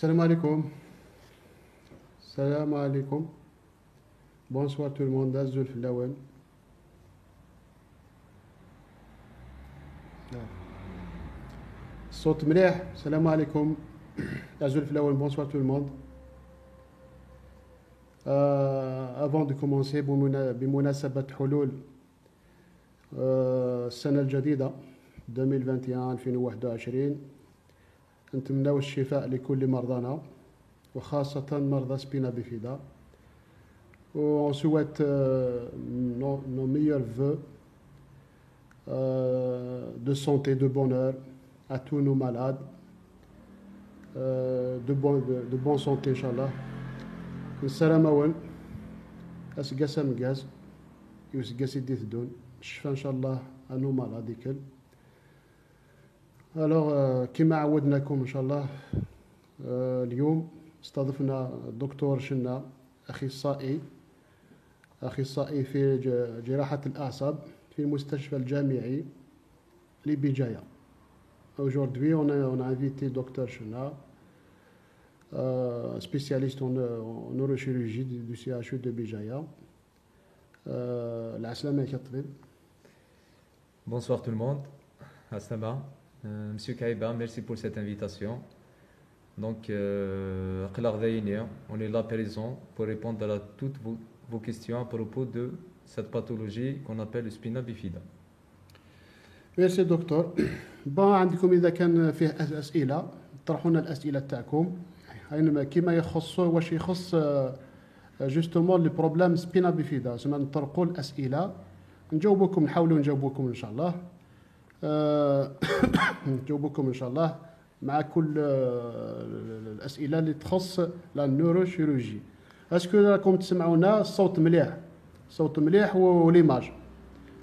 Salam alaikum. Salam alaikum. Bonsoir tout le monde. Azul Flawen. الصوت مليح. السلام عليكم. Azul Flawen. Bonsoir tout le monde. Avant de commencer بمناسبة حلول السنة الجديدة 2021 نتمنى الشفاء لكل مرضانا وخاصة مرضى سبينا بيفيدا. On souhaite nos meilleurs vœux de santé, de bonheur à tous nos malades, de bonne santé, Inch'Allah. السلام أول أسقاسا مقاس يسقاسي دي ثدون الشفاء إن شاء الله أنو مالاد الكل. الوغ كما عودناكم إن شاء الله اليوم استضفنا الدكتور شنا أخصائي في جراحة الأعصاب في المستشفى الجامعي لبجاية. Aujourd'hui, on a invité Dr Chena, spécialiste en neurochirurgie du CHU de Bijaya. العسلامة يا طبيب. Bonsoir tout le monde. Aslama. Monsieur Kaiba, merci pour cette invitation. Donc, on est là présent pour répondre à toutes vos questions à propos de cette pathologie qu'on appelle le spina bifida. ميرسي دكتور. بون عندكم اذا كان فيه اسئله طرحوا لنا الاسئله تاعكم اينما كيما واش يخص جوستومون لي بروبليم سبينا بيفيدا. زعما نطرقوا الاسئله نجاوبكم، نحاولوا نجاوبكم ان شاء الله. نجاوبكم ان شاء الله مع كل الاسئله اللي تخص لا نيوروشيروجي. اسكو راكم تسمعونا؟ الصوت مليح، الصوت مليح وليماج.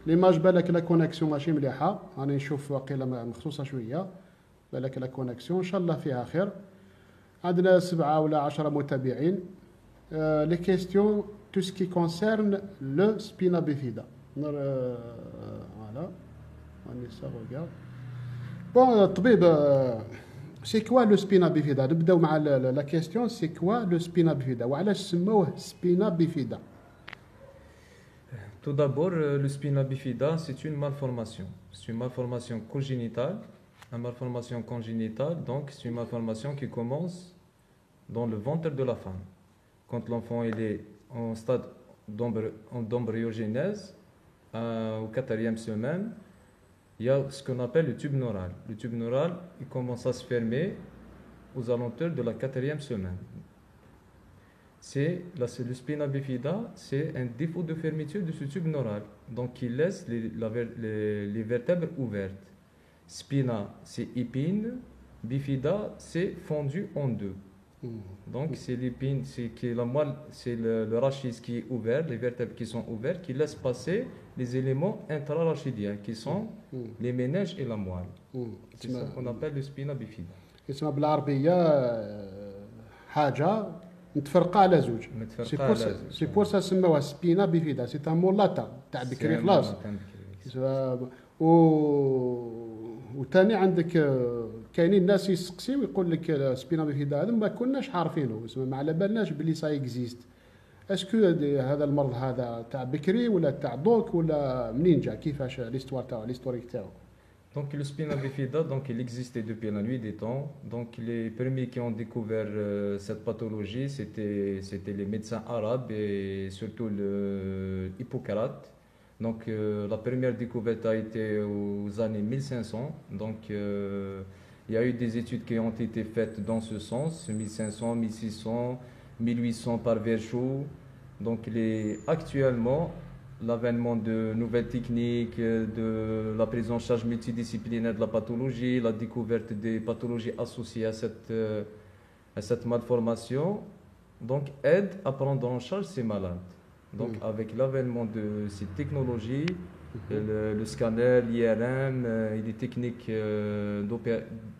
ليماج بالك لا كونيكسيون ماشي مليحه، راني نشوف واقيلا مخصوصه شويه، بالك لا كونيكسيون ان شاء الله فيها خير. عندنا 7 ولا 10 متابعين. لي كيستيون تو سكي كونسيرن لو سبينا بيفيدا. فوالا راني سا ريغارد. بون طبيب، سي كوا لو سبينا بيفيدا؟ نبداو مع لا كيستيون. سي كوا لو سبينا بيفيدا وعلاش سموه سبينا بيفيدا؟ Tout d'abord, le spina bifida, c'est une malformation. C'est une malformation congénitale. La malformation congénitale, donc, c'est une malformation qui commence dans le ventre de la femme. Quand l'enfant il est en stade d'embryogénèse, au 4e semaine, il y a ce qu'on appelle le tube neural. Le tube neural, il commence à se fermer aux alentours de la 4e semaine. Le spina bifida, c'est un défaut de fermeture de ce tube neural, donc qui laisse les vertèbres ouvertes. Spina, c'est épine, bifida, c'est fondu en deux. Donc c'est l'épine, c'est la moelle, c'est le rachis qui est ouvert, les vertèbres qui sont ouvertes, qui laissent passer les éléments intrarachidiens, qui sont les méninges et la moelle. C'est ça qu'on appelle le spina bifida. اسمها بالعربيه حاجه متفرقه على زوج. سي بور سا سموها سبينا بيفيدا. سي ان مون لاتان تاع بكري خلاص. وثاني عندك كاينين ناس يسقسيو ويقول لك سبينا بيفيدا هذا ما كناش عارفينه، ما على بالناش بلي سا اكزيست. اسكو هذا المرض هذا تاع بكري ولا تاع دوك ولا منين جا؟ كيفاش ليستوار تاعو، ليستوريك تاعو؟ Donc le spina bifida, donc il existait depuis la nuit des temps. Donc les premiers qui ont découvert cette pathologie, c'était les médecins arabes et surtout le Hippocrate. Donc la première découverte a été aux années 1500. Donc il y a eu des études qui ont été faites dans ce sens, 1500, 1600, 1800 par Virchow. Donc actuellement, l'avènement de nouvelles techniques, de la prise en charge multidisciplinaire de la pathologie, la découverte des pathologies associées à cette malformation, donc aide à prendre en charge ces malades. Donc avec l'avènement de ces technologies, le scanner, l'IRM et les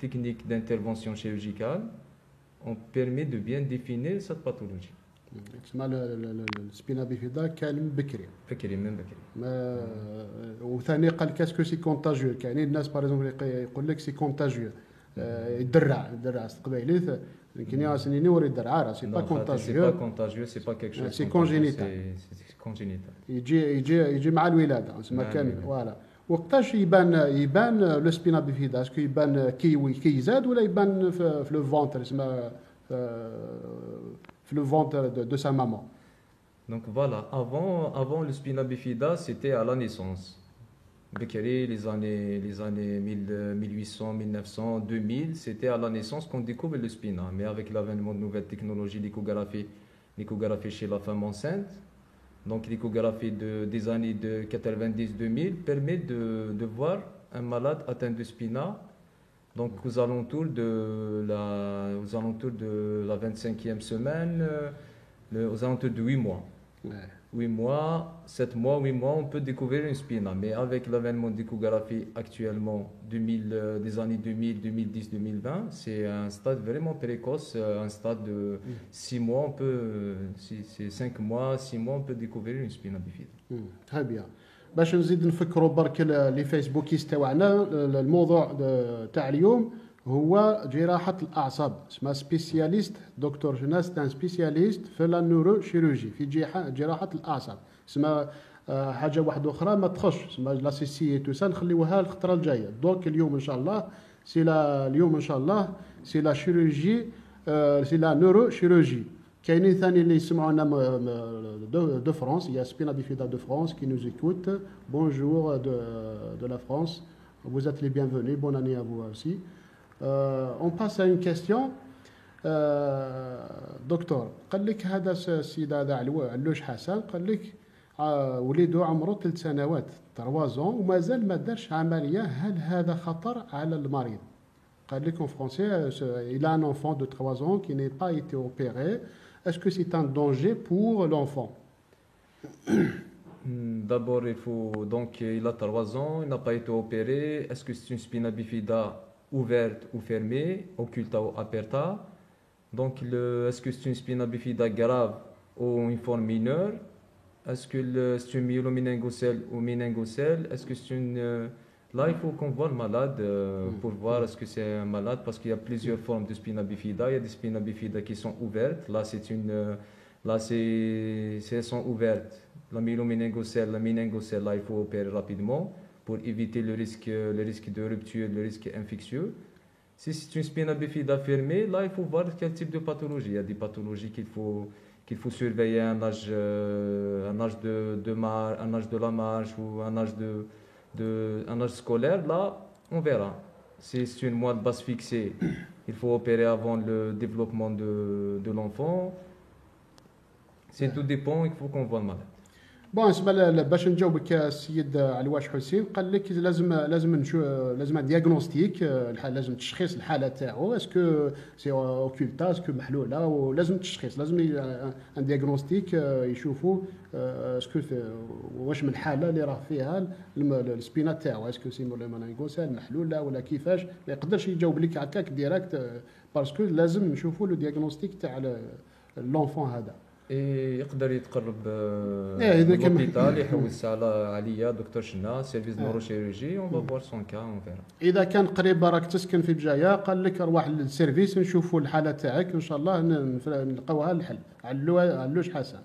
techniques d'intervention chirurgicale ont permis de bien définir cette pathologie. تسمى السبينا بيفيدا كان من بكري من بكري. وثاني قال لك اسكو سي كونتاجيو. كاينين الناس باغ اكزومبل يقول لك سي كونتاجيو، يدرع قبيلي يمكن ياسنيني وريد العاره سي با Non, c'est pas كونتاجيو contagieux, c'est pas quelque chose C'est de contagieux, congénital. c'est congénital. يجي مع الولاده تسمى مع كان الولادة. فوالا. وقتاش يبان لو سبينا بيفيدا اسكو يبان كي يزاد ولا يبان في لو فونتر تسمى في لو فونتر دو سا مامون. Donc voilà, avant le spina bifida, c'était à la naissance. Becquerel, les années 1800, 1900, 2000, c'était à la naissance qu'on découvre le spina. Mais avec l'avènement de nouvelles technologies, l'échographie chez la femme enceinte, donc l'échographie des années de 90-2000 permet de voir un malade atteint de spina. Donc aux alentours de la 25e semaine, aux alentours de 8 mois. 8 mois, 7 mois, 8 mois, on peut découvrir une spina. Mais avec l'avènement de l'échographie actuellement, des années 2000, 2010, 2020, c'est un stade vraiment précoce, un stade de 6 mois, c'est 5 mois, 6 mois, on peut découvrir une spina bifida. très bien. باش نزيد نفكروا برك لي فيسبوكيست تاعنا الموضوع تاع اليوم هو جراحه الاعصاب اسمها سبيسياليست دكتور جناس تاع سبيسياليست في لا نوروشيروجي في جراحه الاعصاب اسمها حاجه واحده اخرى ما تخش اسمها لا سيسي تو سا نخليوها الخطره الجايه دونك اليوم ان شاء الله اليوم ان شاء الله سي لا شيروجي سي لا نوروشيروجي. كاينين ثاني اللي يسمعونا دو فرانس يا سبينا بيفيدا دو فرانس كي نوز écoute bonjour de la France, vous êtes les bienvenus, bonne année à vous aussi. On passe à une question. دكتور قال لك هذا السيد هذا علوش حسن قال لك وليده عمره 3 سنوات 3 ans ومازال ما دارش عمليه، هل هذا خطر على المريض؟ قال لك en français il a un enfant de 3 ans qui n'est pas été opéré. Est-ce que c'est un danger pour l'enfant? D'abord, il a 3 ans, il n'a pas été opéré. Est-ce que c'est une spina bifida ouverte ou fermée, occulta ou aperta? Donc, est-ce que c'est une spina bifida grave ou une forme mineure? Est-ce que c'est une myeloméningocèle ou méningocèle? Est-ce que c'est une... Là, il faut qu'on voit le malade pour voir est-ce que c'est un malade, parce qu'il y a plusieurs formes de spina bifida. Il y a des spina bifida qui sont ouvertes. Là, elles sont ouvertes. La myeloméningocèle, la méningocèle, là, il faut opérer rapidement pour éviter le risque de rupture, le risque infectieux. Si c'est une spina bifida fermée, là, il faut voir quel type de pathologie. Il y a des pathologies qu'il faut surveiller à un âge de la marche ou un âge scolaire. Là, on verra. Si c'est une moelle basse fixée, il faut opérer avant le développement de l'enfant. Tout dépend, il faut qu'on voit le malade. بون اسمع باش نجاوبك السيد علواش حسين قال لك لازم دياغنوستيك لازم تشخيص الحاله تاعو اسكو سي اوكولتا اسكو محلوله ولازم تشخيص لازم ان دياغنوستيك يشوفوا اسكو واش من الحاله اللي راه فيها السبينا تاعو اسكو سي مونيغوسال محلوله ولا كيفاش ما يقدرش يجاوب لك هكاك ديريكت باسكو لازم نشوفوا لو دياغنوستيك تاع لونفون هذا. يقدر يتقرب للوبيتال يحوس عليا دكتور شنا سيرفيس نوروشيروجي اون فوا سون كا اون فيرا. اذا كان قريب راك تسكن في بجايه قال لك روح للسيرفيس نشوفوا الحاله تاعك ان شاء الله نلقاوها الحل. علوش حسن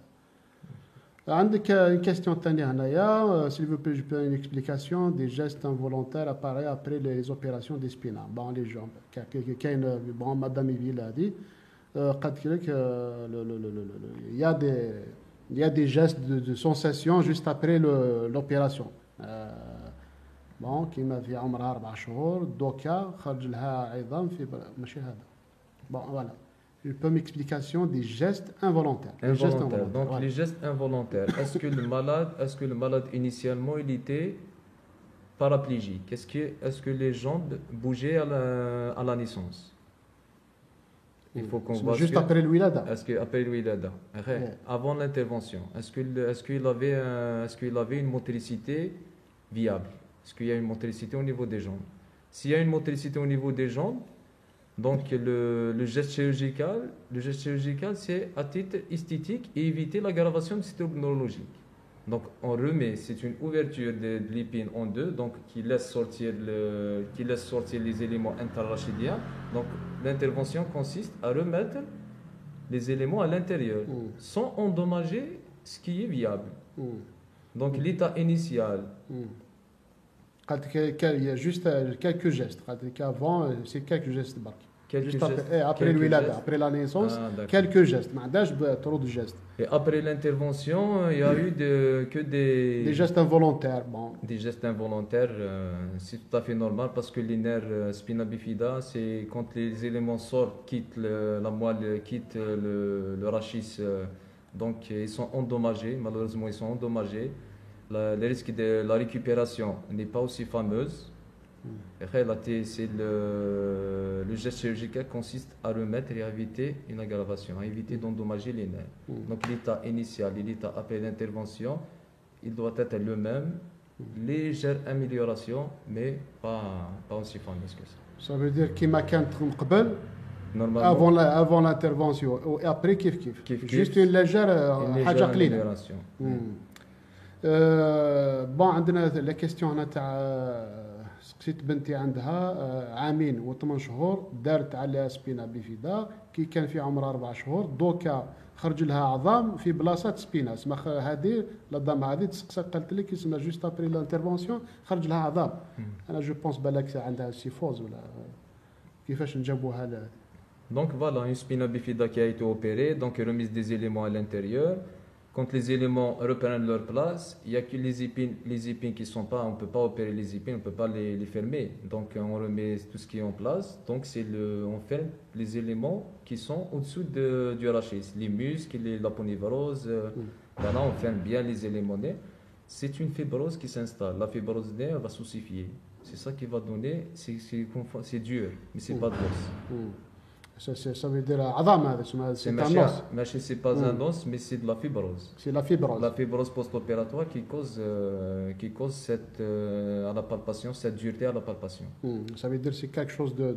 عندك une question ثانيه هنايا s'il vous plaît je peux une explication des gestes involontaires appareils après les opérations des spina bon les jambes كاين bon madame Yville هذه قد لك il y a des gestes de sensation juste après l'opération. bon كيما في عمرها 4 شهور دوكا خرج لها عظام في ماشي هذا. bon voilà je peux m'explication des gestes involontaires. Donc voilà. Les gestes involontaires, est-ce que le malade initialement il était paraplégique? Est-ce que les jambes bougeaient à la naissance? Il faut qu'on voit juste après le wilada. Est-ce que après le wilada, avant l'intervention, est-ce qu'il avait une motricité viable? Est-ce qu'il y a une motricité au niveau des jambes? S'il y a une motricité au niveau des jambes, donc le geste chirurgical, c'est à titre esthétique et éviter l'aggravation du système neurologique. Donc on remet, c'est une ouverture de l'épine en deux, donc qui laisse sortir les éléments interrachidiens. Donc l'intervention consiste à remettre les éléments à l'intérieur, sans endommager ce qui est viable. Donc l'état initial. Il y a juste quelques gestes. Avant, c'est quelques gestes. Juste après quelques l'wilada, gestes. après la naissance, Ah, quelques gestes. ما عندهاش trop de gestes. Et après l'intervention, il y a eu que Des gestes involontaires. Bon. des gestes involontaires. C'est tout à fait normal parce que les nerfs spina bifida, c'est quand les éléments sortent, quittent la moelle, quittent le rachis. Donc ils sont endommagés, malheureusement ils sont endommagés. Le risque de la récupération n'est pas aussi fameuse. C'est le geste chirurgical consiste à remettre et à éviter une aggravation, à éviter d'endommager les nerfs. Donc l'état initial et l'état après l'intervention, il doit être le même, légère amélioration, mais pas aussi fameuse que ça. Ça veut dire كيما كانت من قبل Normalement, avant l'intervention et après كيف juste une légère une حاجة légère قليلة. amélioration. بون عندنا لا كيستيون هنا تاع سقسيت بنتي عندها عامين و8 شهور دارت عليها سبينا بيفيدا كي كان في عمرها 4 شهور دوكا خرج لها عظام في بلاصه سبينا اسمها هذه العظام هذه تسقسات قالت لك اسمها جوست ابري لانترفونسيون خرج لها عظام انا جو بونس بالك عندها سيفوز ولا كيفاش نجاوبوها لها. Donc voilà, une spina bifida qui a été opérée, donc remise des éléments à l'intérieur. Quand les éléments reprennent leur place, il n'y a que les épines qui ne sont pas, on ne peut pas opérer les épines, on ne peut pas les fermer. Donc on remet tout ce qui est en place. Donc on ferme les éléments qui sont au-dessous du rachis, les muscles, la polyvarose. Voilà, on ferme bien les éléments nés. C'est une fibrose qui s'installe. La fibrose née va s'ossifier. C'est ça qui va donner, c'est dur, mais ce n'est pas de l'os. Ça veut dire عظام هذا c'est un os. C'est pas un os, mais c'est de la fibrose. C'est la fibrose. La fibrose post-opératoire qui cause à la palpation, cette dureté à la palpation. Ça veut dire c'est quelque chose de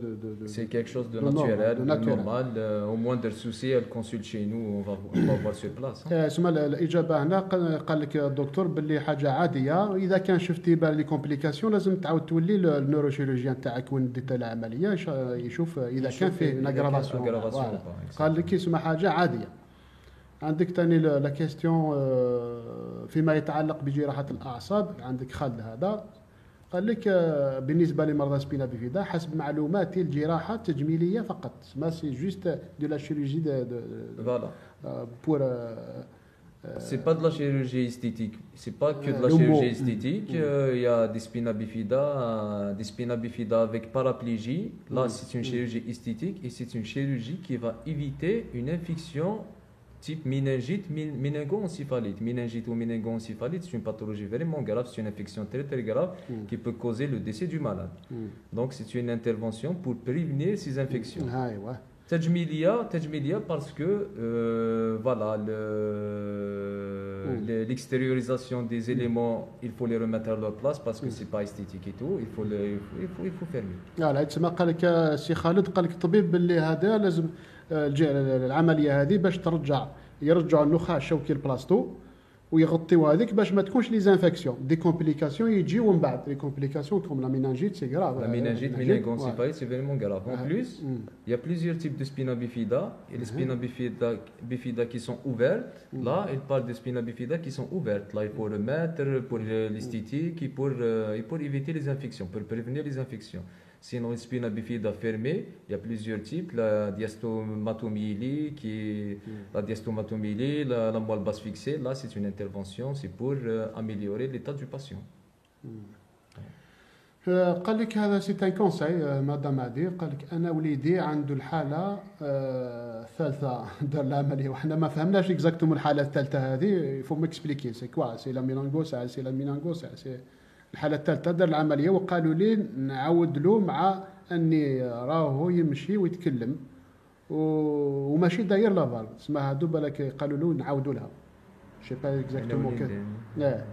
c'est quelque chose de naturel, de normal. Au moins de souci, elle consulte chez nous, on va voir sur place. اسمع الاجابه هنا قال لك الدكتور باللي حاجه عاديه واذا كان شفتي بان لي كومبليكاسيون لازم تعاود تولي النيوروشيروجيان تاعك وين ديت العمليه يشوف اذا كان فيه اغرافاسيون. قال لك اسمها حاجه عاديه. عندك ثاني لا كيستيون فيما يتعلق بجراحه الاعصاب عندك خالد هذا قال لك بالنسبه لمرضى سبينا بيفيدا حسب معلوماتي الجراحه تجميليه فقط ما سي جوست دو لا شيروجي Voilà. pour C'est pas de la chirurgie esthétique, c'est pas que de la chirurgie esthétique. Il y a des spina bifida avec paraplégie. Là, c'est une chirurgie esthétique et c'est une chirurgie qui va éviter une infection type méningite, méningo-encéphalite. Méningite ou méningo-encéphalite, c'est une pathologie vraiment grave, c'est une infection très très grave qui peut causer le décès du malade. Donc, c'est une intervention pour prévenir ces infections. تجميلية parce que voilà l'extériorisation des éléments il faut les remettre à leur place parce que c'est pas esthétique et tout il faut fermer. لا تسمى قال لك السي خالد قال لك الطبيب باللي هذا لازم العمليه هذه باش يرجعوا النخاع الشوكي لبلاصتو ويغطيو هذيك باش ما تكونش لي زانفيكسيون دي كومبليكاسيون يجيو من بعد لي كومبليكاسيون كوم لا méningite c'est grave. La méningite, méningo-encéphalite, c'est vraiment grave. En plus, il y a plusieurs types de spina bifida. Et les spina bifida qui sont ouvertes, là, il parle de spina bifida qui sont ouvertes. Là, il faut remettre pour l'esthétique et pour éviter les infections, pour prévenir les infections. Sinon, une spina bifida fermée, il y a plusieurs types. La diastomatomyélie, la moelle basse fixée. Là, c'est une intervention, c'est pour améliorer l'état du patient. قال لك هذا سي ان كونساي مدام عدي قال لك انا وليدي عنده الحاله الثالثه دار العمليه وحنا ما فهمناش اكزاكتومون الحاله الثالثه هذه فو ميكسبليكي سي كوا سي لا ميلانغوس سي لا ميلانغوس سي الحاله الثالثه دار العمليه وقالوا لي نعاود له مع اني راهو يمشي ويتكلم وماشي داير لافال اسمها هادو بالك قالوا له نعاودوا لها شي با اكزاكتومون كده.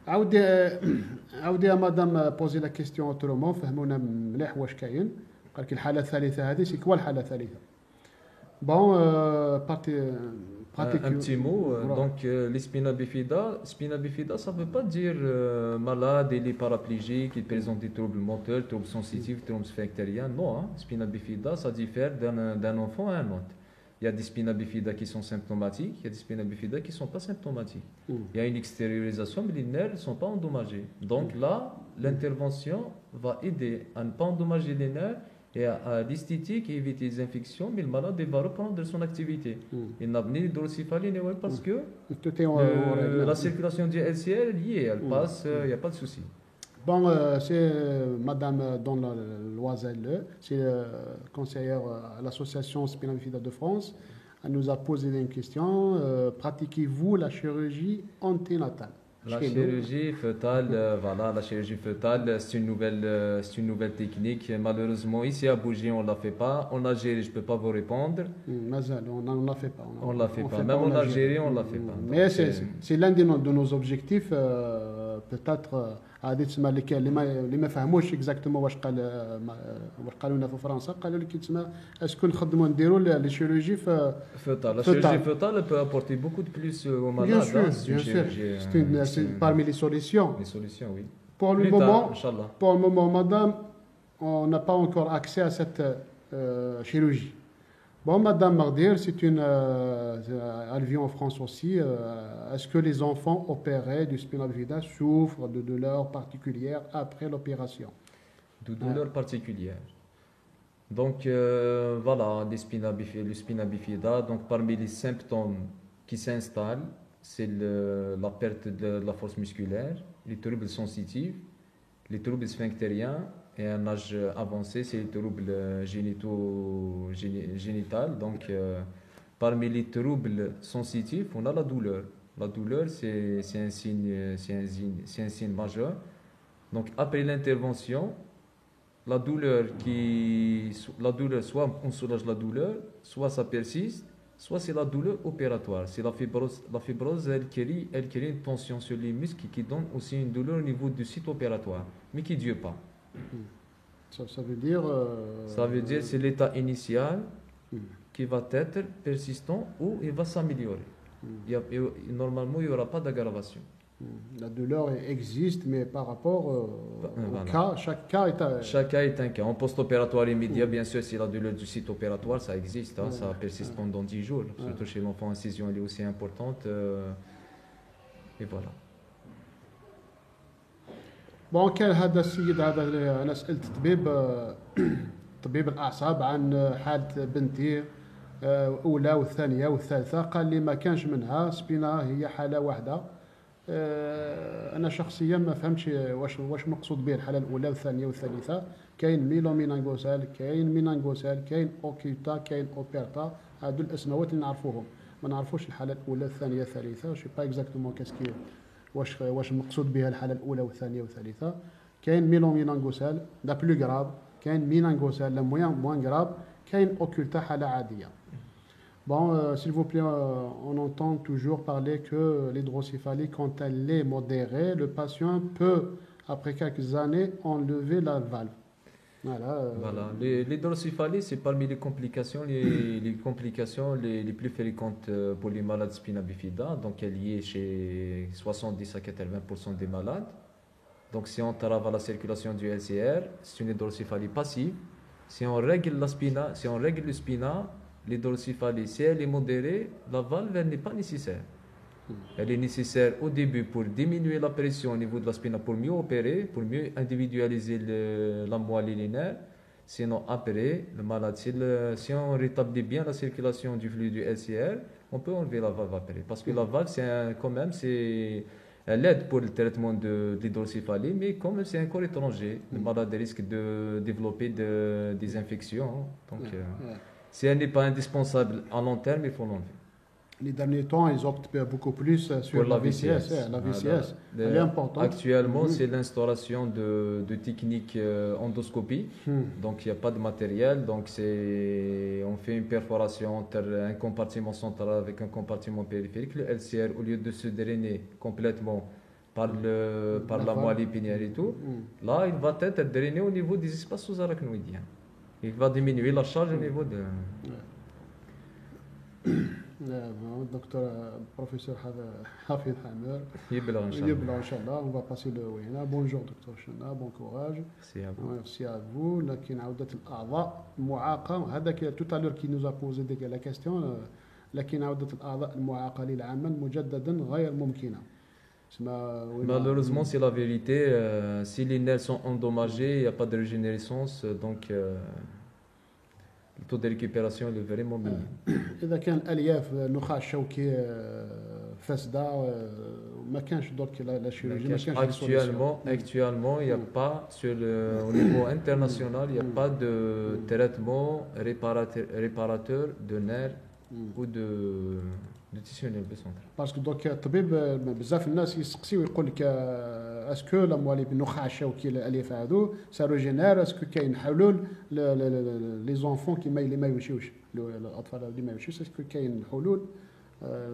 عاودي يا مدام بوزي لا كيستيون اوترومون فهمونا مليح واش كاين. قال لك الحاله الثالثه هذه سي كوا الحاله الثالثه بون بارتي Un petit mot. Voilà. Donc, les spina bifida, ça ne veut pas dire malade, il est paraplégique, il présente des troubles moteurs, troubles sensitifs, troubles sphinctériens. Non, hein. Spina bifida, ça diffère d'un enfant à un autre. Il y a des spina bifida qui sont symptomatiques, il y a des spina bifida qui ne sont pas symptomatiques. Il y a une extériorisation, mais les nerfs ne sont pas endommagés. Donc là, l'intervention va aider à ne pas endommager les nerfs et à l'esthétique et éviter les infections, mais le malade il va reprendre son activité. Il n'a ni d'hydrocéphalie ni parce que Tout est la circulation du LCR est liée, elle passe, il n'y a pas de souci. Bon, c'est Madame Don Loisel, c'est conseillère à l'association Spina Bifida de France. Elle nous a posé une question. Pratiquez-vous la chirurgie anténatale? La chirurgie fœtale, voilà, la chirurgie fœtale, c'est une nouvelle technique. Malheureusement, ici à Bougie, on ne la fait pas. En Algérie, je ne peux pas vous répondre. On ne la fait pas. On ne la fait pas. Même en Algérie, on ne la fait pas. Mais c'est l'un de nos objectifs, peut-être. هذه تسمى اللي ما فهموش اكزاكتومون واش قالوا لنا في فرنسا قالوا لك تسمى اسكو نخدموا نديروا لي شيروجي فœtale. La chirurgie fœtale peut apporter beaucoup de plus aux malades. Bien sûr. C'est parmi les solutions. Les solutions, oui. Pour le moment, madame, on n'a pas encore accès à cette chirurgie. Bon, Madame Mardir, elle vit en France aussi. Est-ce que les enfants opérés du spina bifida souffrent de douleurs particulières après l'opération? De douleurs particulières. Donc, voilà, le spina bifida. Donc, parmi les symptômes qui s'installent, c'est la perte de la force musculaire, les troubles sensitifs, les troubles sphinctériens. Et à un âge avancé, c'est les troubles génitaux. Donc, parmi les troubles sensitifs, on a la douleur. La douleur, c'est un signe majeur. Donc, après l'intervention, la douleur, soit on soulage la douleur, soit ça persiste, soit c'est la douleur opératoire. C'est la fibrose. La fibrose, elle crée une tension sur les muscles qui donne aussi une douleur au niveau du site opératoire, mais qui ne dure pas. Ça veut dire... Ça veut dire c'est l'état initial qui va être persistant ou il va s'améliorer. Normalement, il n'y aura pas d'aggravation. La douleur existe, mais par rapport au cas, chaque cas est un cas. En post-opératoire immédiat, bien sûr, si la douleur du site opératoire, ça existe, hein, ça persiste pendant 10 jours. Surtout chez l'enfant, l'incision elle est aussi importante. Et voilà. بون كان هذا السيد هذا انا سالت طبيب الاعصاب عن حاله بنتي اولى والثانيه والثالثه قال لي ما كانش منها سبينا هي حاله واحده انا شخصيا ما فهمتش واش مقصود به الحاله الاولى والثانيه والثالثه كاين ميلومينانغوسال كاين مينانغوسال كاين اوكيوتا كاين اوبيرتا هادو الاسماوات اللي نعرفوهم ما نعرفوش الحاله الاولى الثانيه الثالثه شي با اكزاكتومون كاسكي واش المقصود بها الحاله الاولى والثانيه والثالثه كاين ميلومينانغوسال لا بلو غراف كاين مينانغوسال لا موان غراف كاين اوكولتا حاله عاديه Bon, s'il vous plaît, on entend toujours parler que l'hydrocéphalie, quand elle est modérée, le patient peut, après quelques années, enlever la valve. Voilà. L'hydrocéphalie, c'est parmi les complications, les plus fréquentes pour les malades spina bifida. Donc, elle y est chez 70 à 80% des malades. Donc, si on entrave à la circulation du LCR, c'est une hydrocéphalie passive. Si on règle le spina, l'hydrocéphalie, si elle est modérée, la valve n'est pas nécessaire. Elle est nécessaire au début pour diminuer la pression au niveau de la spina, pour mieux opérer, pour mieux individualiser la moelle et les nerfs. Sinon, après, le malade, si on rétablit bien la circulation du flux du LCR, on peut enlever la valve après. Parce que la valve, elle aide pour le traitement de l'hydrocéphalie, mais quand même, c'est un corps étranger. Le malade risque de développer des infections. Donc, si elle n'est pas indispensable à long terme, il faut l'enlever. Les derniers temps, ils optent beaucoup plus sur la VCS. La VCS, elle est importante. Actuellement, c'est l'instauration de techniques endoscopie. Donc, il n'y a pas de matériel. Donc, on fait une perforation entre un compartiment central avec un compartiment périphérique. Le LCR, au lieu de se drainer complètement par la moelle épinière et tout, là, il va être drainé au niveau des espaces sous-arachnoïdiens. Il va diminuer la charge au niveau de... الدكتور بروفيسور حفيظ حامر يبلغ ان شاء الله. يبلغ ان شاء الله. On va passer le وهنا. بونجور دكتور شنا، بون كوراج. ميرسي ا فو. لكن عوده الاعضاء المعاقه هذاك توتالور كي نوزا بوزي ديك لا كاستيون، لكن عوده الاعضاء المعاقه للعمل مجددا غير ممكنه. Malheureusement, c'est la vérité. Si les nerfs sont endommagés, il n'y a pas de régénérescence, donc le taux de récupération est vraiment minime. اذا كان الالياف النخاع الشوكي فاسده ما كانش درك لا شيروجي، ما كانش Actuellement, il n'y a pas au niveau international, il n'y a pas de traitement réparateur de nerfs ou de tissu nerveux central. باسكو دوك الطبيب بزاف الناس يسقسي ويقول لك اسكو الاموال بالنخاع الشوكي الالياف هذو سا روجينير، اسكو كاين حلول لي زونفون اللي ما يمشيوش، الاطفال اللي ما يمشيوش، اسكو كاين حلول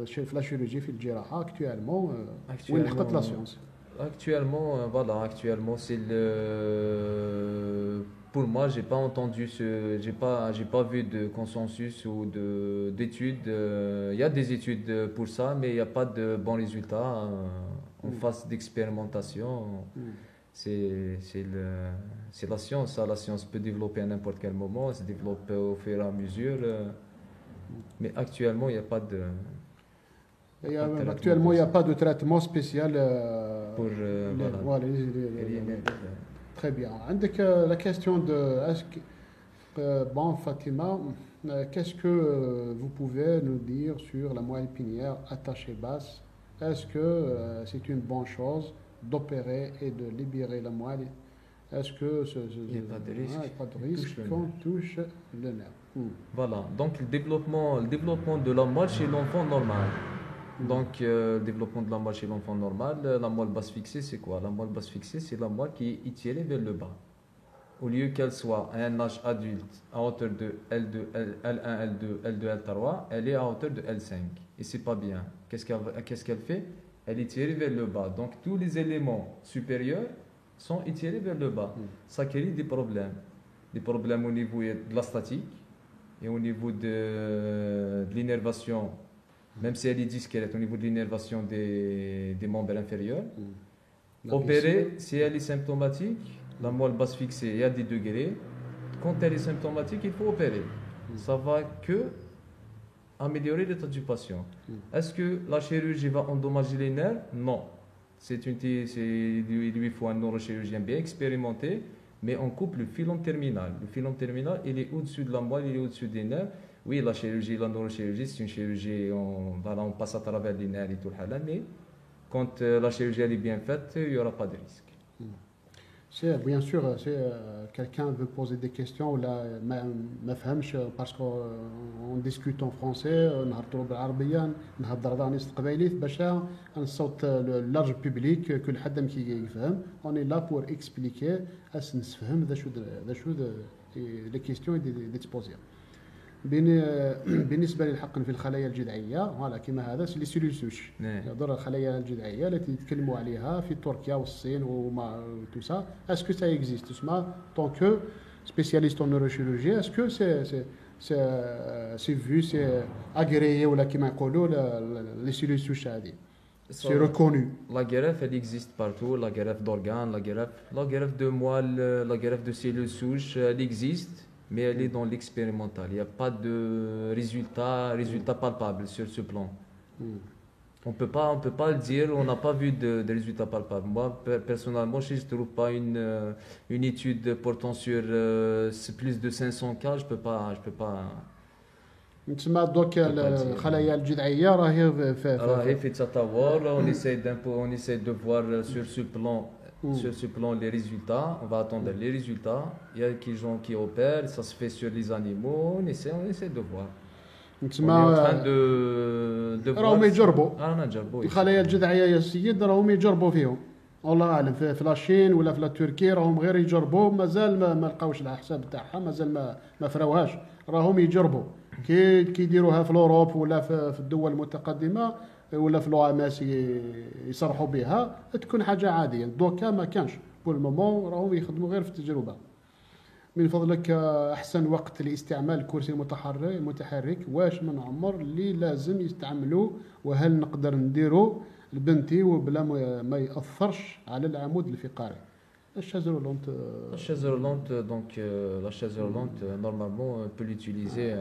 في لا شيروجي في الجراحه اكطوالمون وين حطت لا سيونس؟ Actuellement, c'est le. Pour moi, j'ai pas vu de consensus ou d'études. Il y a des études pour ça, mais il n'y a pas de bons résultats en phase d'expérimentation. C'est la science. La science peut développer à n'importe quel moment, elle se développe au fur et à mesure. Mais actuellement, il n'y a pas de. Actuellement, il n'y a pas de traitement spécial pour très bien. عندك la question de bon Fatima, qu'est-ce que vous pouvez nous dire sur la moelle épinière attachée basse? Est-ce que c'est une bonne chose d'opérer et de libérer la moelle? Est-ce que il n'y a pas de risque, qu'on touche le nerf? Voilà, donc le développement de la moelle chez l'enfant normal. Donc, développement de la moelle chez l'enfant normal, la moelle basse fixée, c'est quoi? La moelle basse fixée, c'est la moelle qui est étirée vers le bas. Au lieu qu'elle soit à un âge adulte à hauteur de L2, L1, L2, L2, L3, elle est à hauteur de L5. Et c'est pas bien. Qu'est-ce qu'elle fait? Elle est tirée vers le bas. Donc, tous les éléments supérieurs sont étirés vers le bas. Ça crée des problèmes. Des problèmes au niveau de la statique et au niveau de l'innervation. Même si elle est discrète au niveau de l'innervation des membres inférieurs. Opérer, si elle est symptomatique, la moelle basse fixée, il y a des degrés. Quand elle est symptomatique, il faut opérer. Ça va que améliorer l'état du patient. Est-ce que la chirurgie va endommager les nerfs? Non. Il lui faut un neurochirurgien bien expérimenté, mais on coupe le filon terminal. Le filon terminal, il est au-dessus de la moelle, il est au-dessus des nerfs. Oui, la chirurgie, la neurochirurgie, c'est une chirurgie, on passe à travers les nerfs et tout le halal, mais quand la chirurgie elle est bien faite, il n'y aura pas de risque. Bien sûr, quelqu'un veut poser des questions ou là, parce qu'on discute en français, نهضروا بالعربية، نهضر رانيس قبايليت باش نصوت اللارج بيبليك كل حد يفهم. On est là pour expliquer أس نفهم ذا شو les questions disposées. بالنسبه للحقن في الخلايا الجذعيه فوالا كما هذا لي سيلوسوش يضر الخلايا الجذعيه التي يتكلموا عليها في تركيا والصين وما تو سا. اسكو سا اكزيست تسمى طون كو سبيسياليست اون نيوروشيروجي اسكو سي فيو سي اغريي ولا كما يقولوا لي سيلوسوش هذه سي ريكونو. La greffe elle existe partout, la greffe d'organes, la greffe de moelle, la greffe de cellules souches, elle existe. Mais elle est dans l'expérimental. Il n'y a pas de résultat palpable sur ce plan. On peut pas le dire, on n'a pas vu de résultats palpables. Moi, personnellement, je ne trouve pas une étude portant sur plus de 500 cas, je peux pas. تسمى دوك الخلايا الجذعيه راهي في تطور. On essaie de voir sur ce plan. Sur ce plan, les résultats, on va attendre les résultats. Il y a des gens qui opèrent, ça se fait sur les animaux, on essaie de voir. On est en train de voir. راهم يجربوا الخلايا الجذعيه يا السيد، راهم يجربوا فيهم والله اعلم في لاشين ولا في تركي، راهم غير يجربوا، مازال ما لقاوش الحساب تاعها، مازال ما فراوهاش، راهم يجربوا كي يديروها في الاوروب ولا في الدول المتقدمه ولا في لواماس يصرحوا بها تكون حاجه عاديه. دوكا ما كانش بول مومون راهم يخدموا غير في التجربه. من فضلك احسن وقت لاستعمال الكرسي المتحرك واش من عمر اللي لازم يستعملوه، وهل نقدر نديرو لبنتي وبلا ما ياثرش على العمود الفقري؟ الشاز رولونت. La chaise roulante, donc la chaise roulante, normalement, on peut l'utiliser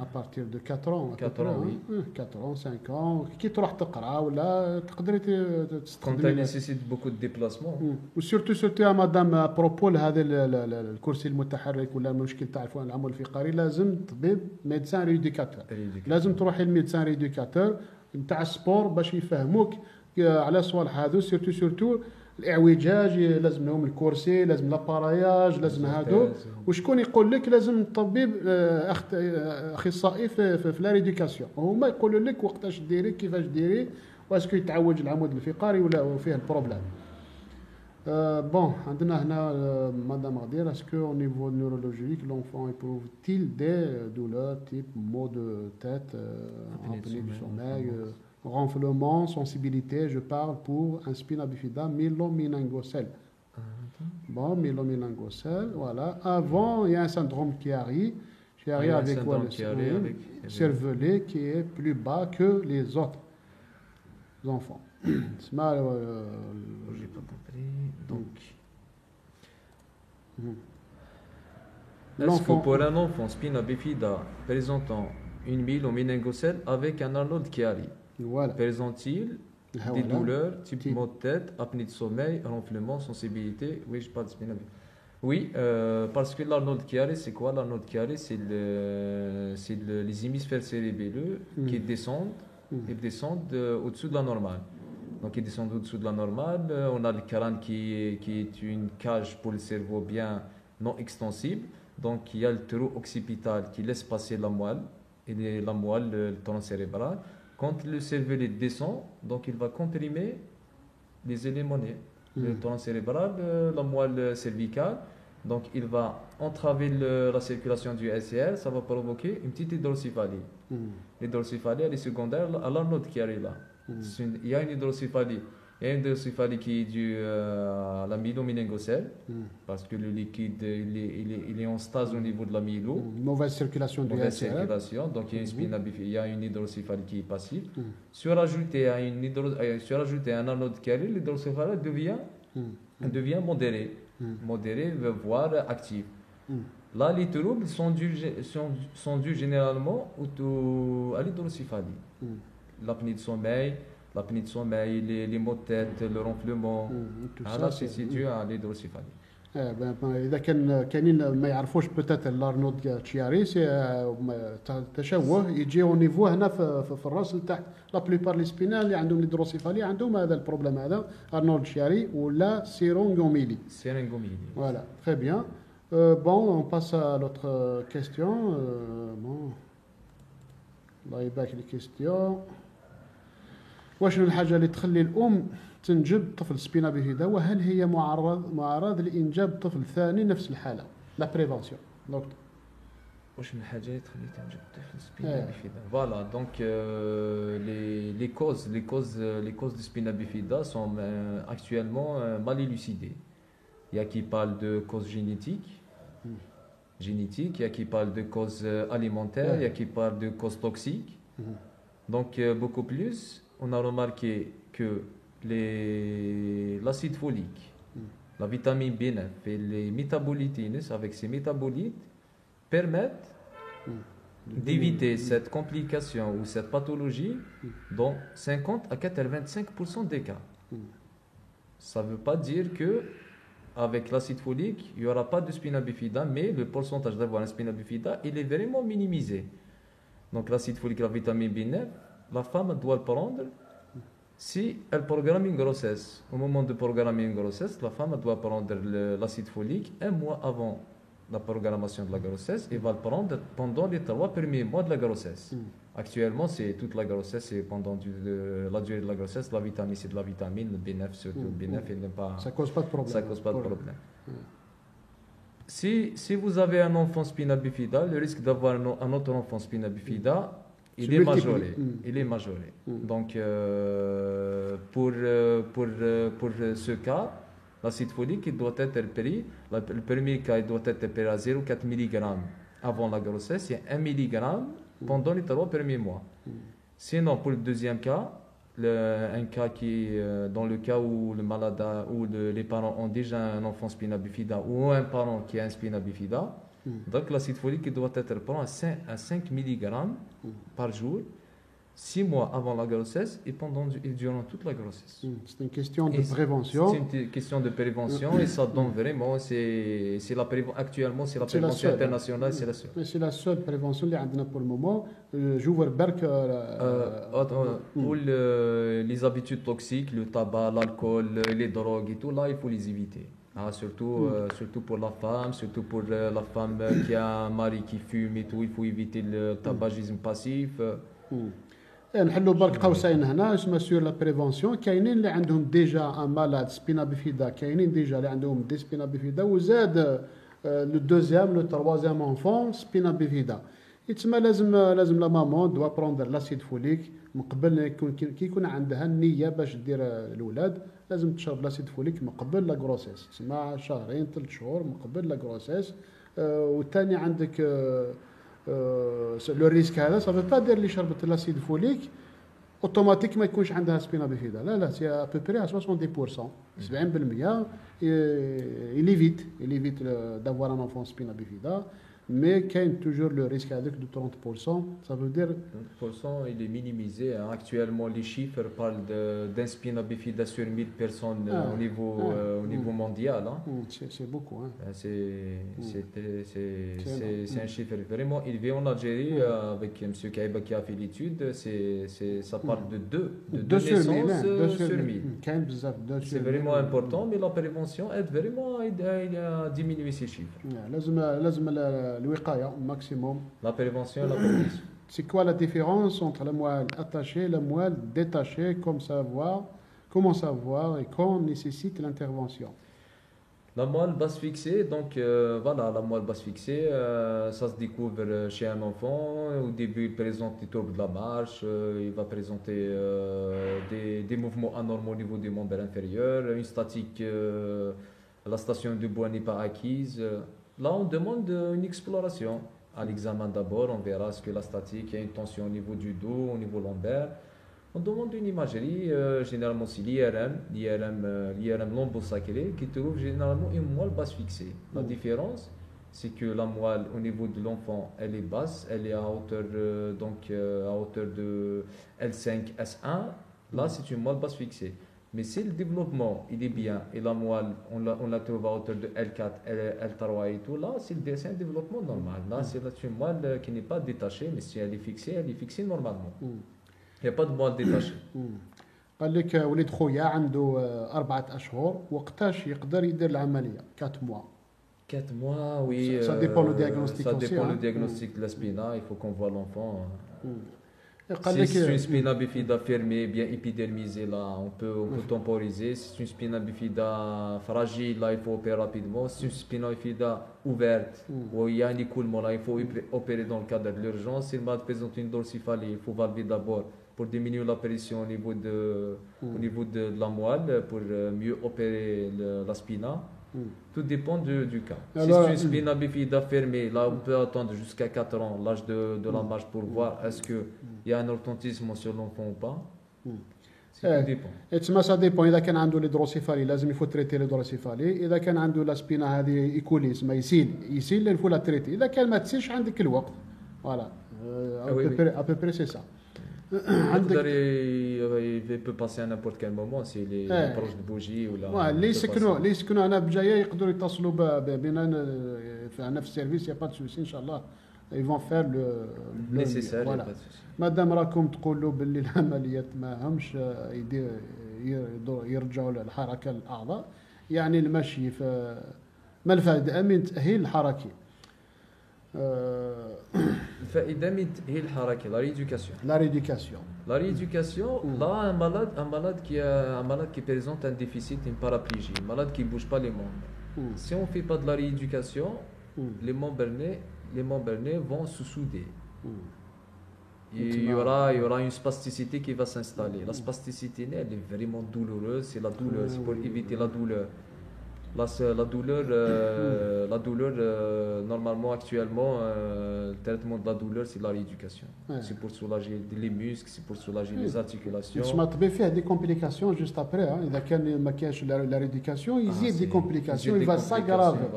à partir de 4 ans. 4 ans, oui. 4 ans 5 ans كي تروح تقرا ولا تقدري Quand ça تستخدمي. nécessite beaucoup de déplacements. وسورتو يا مدام بروبو هذا الكرسي المتحرك ولا المشكل تاع العمود الفقري، لازم طبيب ميدسان ريديكاتور، لازم تروحي للميدسان ريديكاتور نتاع السبور باش يفهموك على الصوالح هذو. سورتو الاعوجاج لازم لهم الكرسي، لازم لاباراياج، لازم هادو. وشكون يقول لك لازم طبيب اخصائي في لا ريديكاسيون، هما يقولوا لك وقتاش ديري كيفاش ديري واسكو يتعوج العمود الفقري ولا فيه البروبليم. بون عندنا هنا مدام غدير، اسكو au niveau neurologique l'enfant éprouve-t-il des douleurs type maux de tête, apnée du sommeil, ronflement, sensibilité? Je parle pour un spina bifida myloméningocèle. Bon, myloméningocèle, voilà. Avant, il y a un syndrome Chiari. Chiari avec quoi? Le cervelet qui est plus bas que les autres enfants. C'est mal. J'ai pas compris. Donc, est-ce que pour un enfant spina bifida présentant une myloméningocèle avec un Arnold Chiari, voilà, présente-t-il des douleurs type maux de tête, apnée de sommeil, ronflement, sensibilité? Oui, je parle de spina bifida. Oui, parce que l'Arnold Chiari, c'est quoi? L'Arnold Chiari, c'est les hémisphères cérébelleux qui descendent au-dessous de la normale. Donc, ils descendent au-dessous de la normale. On a le crâne qui est une cage pour le cerveau bien non extensible. Donc, il y a le trou occipital qui laisse passer la moelle, et la moelle, le tronc cérébral. Quand le cervelet descend, donc il va comprimer les éléments nés. Le tronc cérébral, la moelle cervicale. Donc, il va entraver la circulation du LCR. Ça va provoquer une petite hydrocéphalie. L'hydrocéphalie, elle est secondaire à l'Arnold Chiari là. Il y a une hydrocéphalie. Il y a une hydrocéphalie qui est due à la myloméningocèle, parce que le liquide il est en stase au niveau de la mylo. Mauvaise circulation du Mauvaise LCR. circulation, donc il y a une spina bifida, il y a une hydrocéphalie qui est passive. Surajouté à un Arnold Chiari, l'hydrocéphalie devient modérée. Modérée, voire active. Là, les troubles sont dus généralement à l'hydrocéphalie. L'apnée de sommeil, les maux de tête, le ronflement. Là, c'est dû à l'hydrocéphalie. اذا كاينين ما يعرفوش بوتيت الارنولد تشياري، تشوه يجي او نيفو هنا في الراس لتحت. لا بليبار لي سبينا اللي عندهم ليدروسيفالي عندهم هذا البروبليم هذا، ارنولد تشياري ولا سيرونغوميلي. فوالا تري بيان. بون اون باس ا لوتر كيستيون. بون الله يبارك لي كيستيون. واش الحاجه اللي تخلي الام تنجب طفل سبينا بيفيدا، وهل هي معرض لإنجاب طفل ثاني نفس الحالة؟ لا بريفونسيون دكتور. واش من الحاجات اللي تخلي تنجب طفل سبينا بيفيدا؟ Voilà, donc les causes de spina bifida sont actuellement mal élucidées. Il y a qui parlent de causes génétiques, il y a qui parlent de causes alimentaires, il y a qui parlent de causes toxiques. Donc beaucoup plus, on a remarqué que l'acide folique, la vitamine B9 et les métabolites avec ces métabolites permettent d'éviter cette complication ou cette pathologie dans 50 à 85% des cas. Ça ne veut pas dire que avec l'acide folique, il n'y aura pas de spina bifida, mais le pourcentage d'avoir un spina bifida, il est vraiment minimisé. Donc l'acide folique, la vitamine B9, la femme doit le prendre si elle programme une grossesse. Au moment de programmer une grossesse, la femme doit prendre l'acide folique un mois avant la programmation de la grossesse et va le prendre pendant les 3 premiers mois de la grossesse. Actuellement, c'est toute la grossesse et pendant la durée de la grossesse, la vitamine, c'est de la vitamine, le B9 surtout. Le B9, il n'est pas, ça cause pas de problème. Ça cause pas de problème. Si vous avez un enfant spina bifida, le risque d'avoir un autre enfant spina bifida, il est majoré. Il est majoré. Donc, pour ce cas, L'acide folique, il doit être pris, le premier cas, il doit être pris à 0,4 mg avant la grossesse et 1 mg pendant les 3 premiers mois. Sinon, pour le deuxième cas, un cas qui, dans le cas où le malade ou les parents ont déjà un enfant spina bifida ou un parent qui a un spina bifida, donc l'acide folique il doit être pris à 5 mg par jour, 6 mois avant la grossesse et durant toute la grossesse. C'est une question de prévention. C'est une question de prévention et ça donne vraiment, actuellement, c'est la prévention internationale, c'est la seule. C'est la seule prévention اللي عندنا pour le moment. J'ouvre برك pour les habitudes toxiques, le tabac, l'alcool, les drogues et tout, là, il faut les éviter. Surtout pour la femme, surtout pour la femme qui a un mari qui fume et tout, il faut éviter le tabagisme passif. نحلوا برك قوسين هنا اسمها سور لا بريفونسيون. كاينين اللي عندهم ديجا ان مالاد سبينا بيفيدا، كاينين ديجا اللي عندهم دي سبينا بيفيدا وزاد لو دوزيام لو تروازيام انفون سبينا بيفيدا. يتسمى لازم لا مامون دوا بروندر لاسيد فوليك من قبل كي يكون عندها النيه باش دير الاولاد، لازم تشرب لاسيد فوليك من قبل لا غروسيس، تسمى شهرين 3 شهور من قبل لا غروسيس. والثاني عندك لو ريسك هذا صافي با دير اللي شربت لاسيد فوليك اوتوماتيك ما يكونش عندها سبينا بيفيدا. لا سي ا بو بري 70%، 70% il évite d'avoir un enfant spina bifida. Mais كاين toujours le risque avec de 30%, ça veut dire 30%, il est minimisé. Actuellement, les chiffres parlent d'un spina bifida sur 1000 personnes au niveau mondial. C'est beaucoup. C'est un chiffre vraiment élevé en Algérie. Avec M. Kaïba qui a fait l'étude, ça parle de 2 naissances sur 1000. C'est vraiment important, mais la prévention aide vraiment à diminuer ces chiffres. الوقاية maximum. La prévention et la prévention. C'est quoi la différence entre la moelle attachée et la moelle détachée? Comment savoir et quand nécessite l'intervention? La moelle basse fixée, donc voilà, la moelle basse fixée, ça se découvre chez un enfant. Au début, il présente des troubles de la marche, il va présenter des mouvements anormaux au niveau du membre inférieur, une statique, la station du bois n'est pas acquise. Là, on demande une exploration. À l'examen d'abord, on verra ce que la statique, il y a une tension au niveau du dos, au niveau lombaire. On demande une imagerie, généralement c'est l'IRM lombo-sacré, qui trouve généralement une moelle basse fixée. La différence, c'est que la moelle au niveau de l'enfant, elle est basse, elle est à hauteur de L5, S1. Là, c'est une moelle basse fixée. Mais si le développement il est bien et la moelle on la trouve à hauteur de L4, L3 et tout, là c'est un développement normal. Là c'est une moelle qui n'est pas détachée, mais si elle est fixée normalement. Il n'y a pas de moelle détachée. قال لك وليد خويا عنده 4 أشهر وقتاش يقدر يدير العملية 4 mois. 4 mois, oui. Ça dépend le diagnostic. Ça dépend le diagnostic de la spina. Il faut qu'on voit l'enfant. Si c'est une spina bifida fermée, bien épidermisée, là, on peut temporiser. Si c'est une spina bifida fragile, là, il faut opérer rapidement. Si c'est une spina bifida ouverte, où il y a un écoulement, là, il faut opérer dans le cadre de l'urgence. Si le malade présente une dorsiphalie, il faut valver d'abord pour diminuer la pression au niveau de la moelle, pour mieux opérer la spina. Tout dépend du cas. Alors, si c'est une spina bifida fermée, là on peut attendre jusqu'à 4 ans, l'âge de la marche, pour voir est-ce qu'il y a un orthotisme sur l'enfant ou pas. Ça dépend. تسمى ça dépend. إذا كان عنده الهيدروسيفالي لازم يفوت تريتي الهيدروسيفالي. إذا كان عنده لا سبينا هذه إيكولي تسمى يسيل الفو لا تريتي. إذا كان ما تسيلش عندك الوقت. فوالا. à peu près c'est ça. Il peut passer à n'importe quel moment s'il est proche de bougie ou là. اللي يسكنوا هنا بجايه يقدروا يتصلوا بنا في السيرفيس يا با دو سوسي ان شاء الله ils vont faire le nécessaire. voilà. مادام راكم تقولوا باللي العمليات ما همش يرجعوا الحركه الاعضاء، يعني المشي ما الفائده من تاهيل الحركي؟ الفائده من تاهيل الحركي la rééducation. Là un malade qui présente un déficit, une paraplégie, un malade qui bouge pas les membres, si on fait pas de la rééducation, les membres nés vont se souder. Il y aura une spasticité qui va s'installer. La spasticité elle est vraiment douloureuse, c'est la douleur, c'est pour éviter la douleur. La douleur normalement, actuellement, le traitement de la douleur, c'est la rééducation. Ouais. C'est pour soulager les muscles, c'est pour soulager les articulations. باش ما طبيب فيه des complications juste après إذا كان ما كانش la rééducation يزيد des complications il va s'aggraver.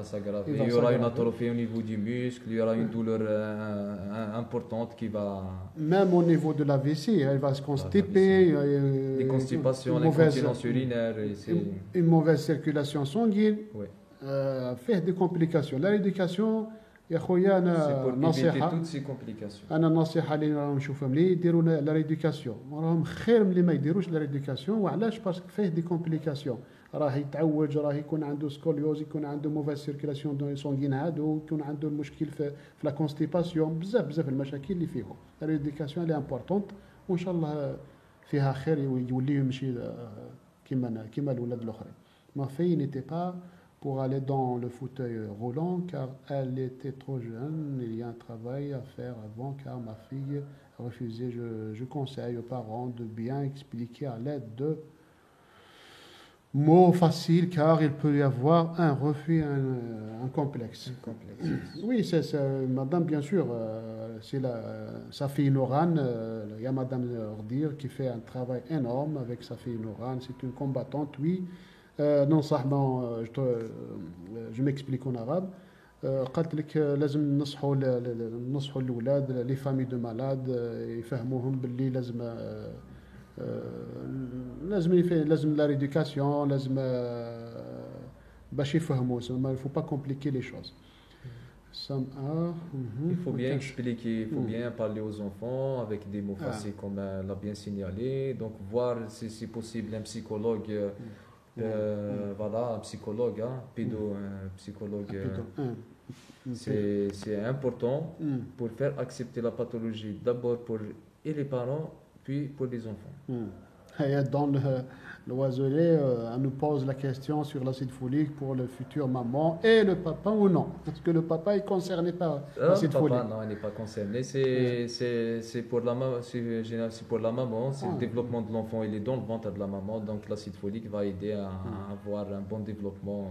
Il y aura une atrophie au niveau du muscle, il y aura une douleur importante qui va... Même au niveau de la vessie, elle va se constiper. Les constipations, l'incontinence urinaire. Une mauvaise circulation sanguine. Oui. Fait des complications. La rééducation, يا خويا C'est pour انا éviter نصيحه toutes ces complications. انا النصيحه اللي راهم نشوفها ملي يديروا لا ريديكاسيون راهم خير ملي ما يديروش لا ريديكاسيون. وعلاش؟ باسكو فيه دي كومبليكاسيون. راه يتعوج، راه يكون عنده سكوليوز، يكون عنده موفيز سيركيلاسيون دو سونغين عادو، يكون عنده المشكل في لا كونستيباسيون، بزاف المشاكل اللي فيهم. لا ريديكاسيون اللي امبورطونت وان شاء الله فيها خير يولي يمشي كيما الولاد الاخرين. ما في نيتي با pour aller dans le fauteuil roulant car elle était trop jeune. Il y a un travail à faire avant car ma fille a refusé. Je conseille aux parents de bien expliquer à l'aide de mots faciles car il peut y avoir un refus, un complexe. Oui, c'est madame, bien sûr, c'est sa fille Nourane, il y a madame Ordir qui fait un travail énorme avec sa fille Nourane. C'est une combattante, oui. ننصح je m'explique en arabe. قالت لك لازم ننصحوا الاولاد لي فامي دو مالاد يفهموهم باللي لازم لا ريديكاسيون، لازم باش يفهموا. ما faut pas compliquer les choses. Il faut bien expliquer, il faut bien parler aux enfants avec des mots faciles comme l'a bien signalé. Donc voir si c'est possible un psychologue. Voilà, un psychologue, psychologue. C'est important pour faire accepter la pathologie, d'abord pour les parents, puis pour les enfants. Dans l'oiselé, on nous pose la question sur l'acide folique pour le futur maman et le papa ou non. Est-ce que le papa est concerné par l'acide folique? Non, il n'est pas concerné. C'est pour la maman. C'est le développement de l'enfant. Il est dans le ventre de la maman. Donc l'acide folique va aider à avoir un bon développement.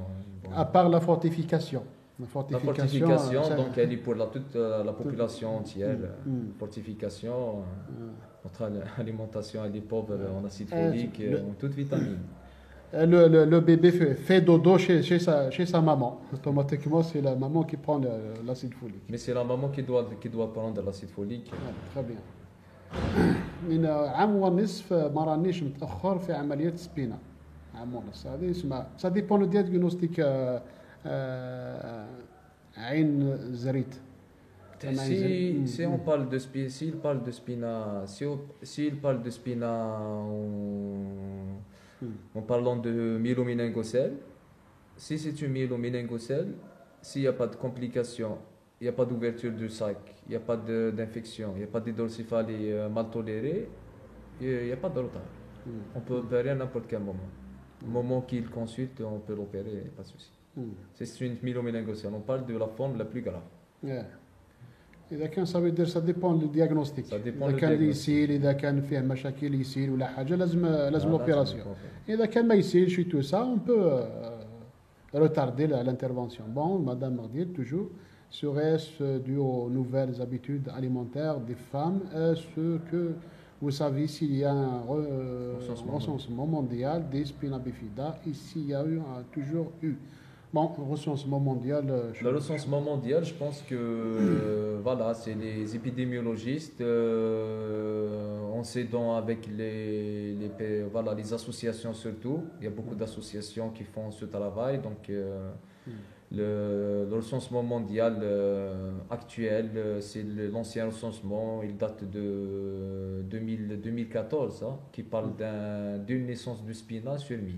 À part la fortification. La fortification, donc elle est pour toute la population entière. Fortification, notre alimentation elle est pauvre en acide folique, en toutes vitamines. Le bébé fait dodo chez sa maman. Automatiquement, c'est la maman qui prend l'acide folique. Mais c'est la maman qui doit prendre l'acide folique. Très bien. من عام ونصف ما رانيش متأخر في عملية سبينا. عام ونصف هذه اسمها ça dépend le diagnostic. عين زريت. Si on parle de s'il parle de spina, s'il parle de spina en parlant de myéloméningocèle, si c'est une myéloméningocèle, s'il n'y a pas de complications, il n'y a pas d'ouverture du sac, il n'y a pas d'infection, il n'y a pas de dorsiphalie mal tolérée, il n'y a pas de retard. On peut opérer à n'importe quel moment. Au moment qu'il consulte, on peut l'opérer, pas de souci. C'est une myéloméningocèle. On parle de la forme la plus grave. إذا كان ça dépend du diagnostic. إذا كان يسيل، إذا كان فيه مشاكل يسيل ولا حاجة لازم l'opération. إذا كان ما يسيلش tout ça, on peut retarder l'intervention. Bon, Madame Ordir, toujours, serait-ce dû aux nouvelles habitudes alimentaires des femmes? Est-ce que vous savez s'il y a un recensement mondial des spina bifida? Ici, il y a toujours eu. Bon, recensement mondial. Le recensement mondial, je pense que voilà, c'est les épidémiologistes, on s'aidant avec les associations surtout. Il y a beaucoup d'associations qui font ce travail. Donc, le recensement mondial actuel, c'est l'ancien recensement, il date de 2014, qui parle d'une naissance de spina sur 1000.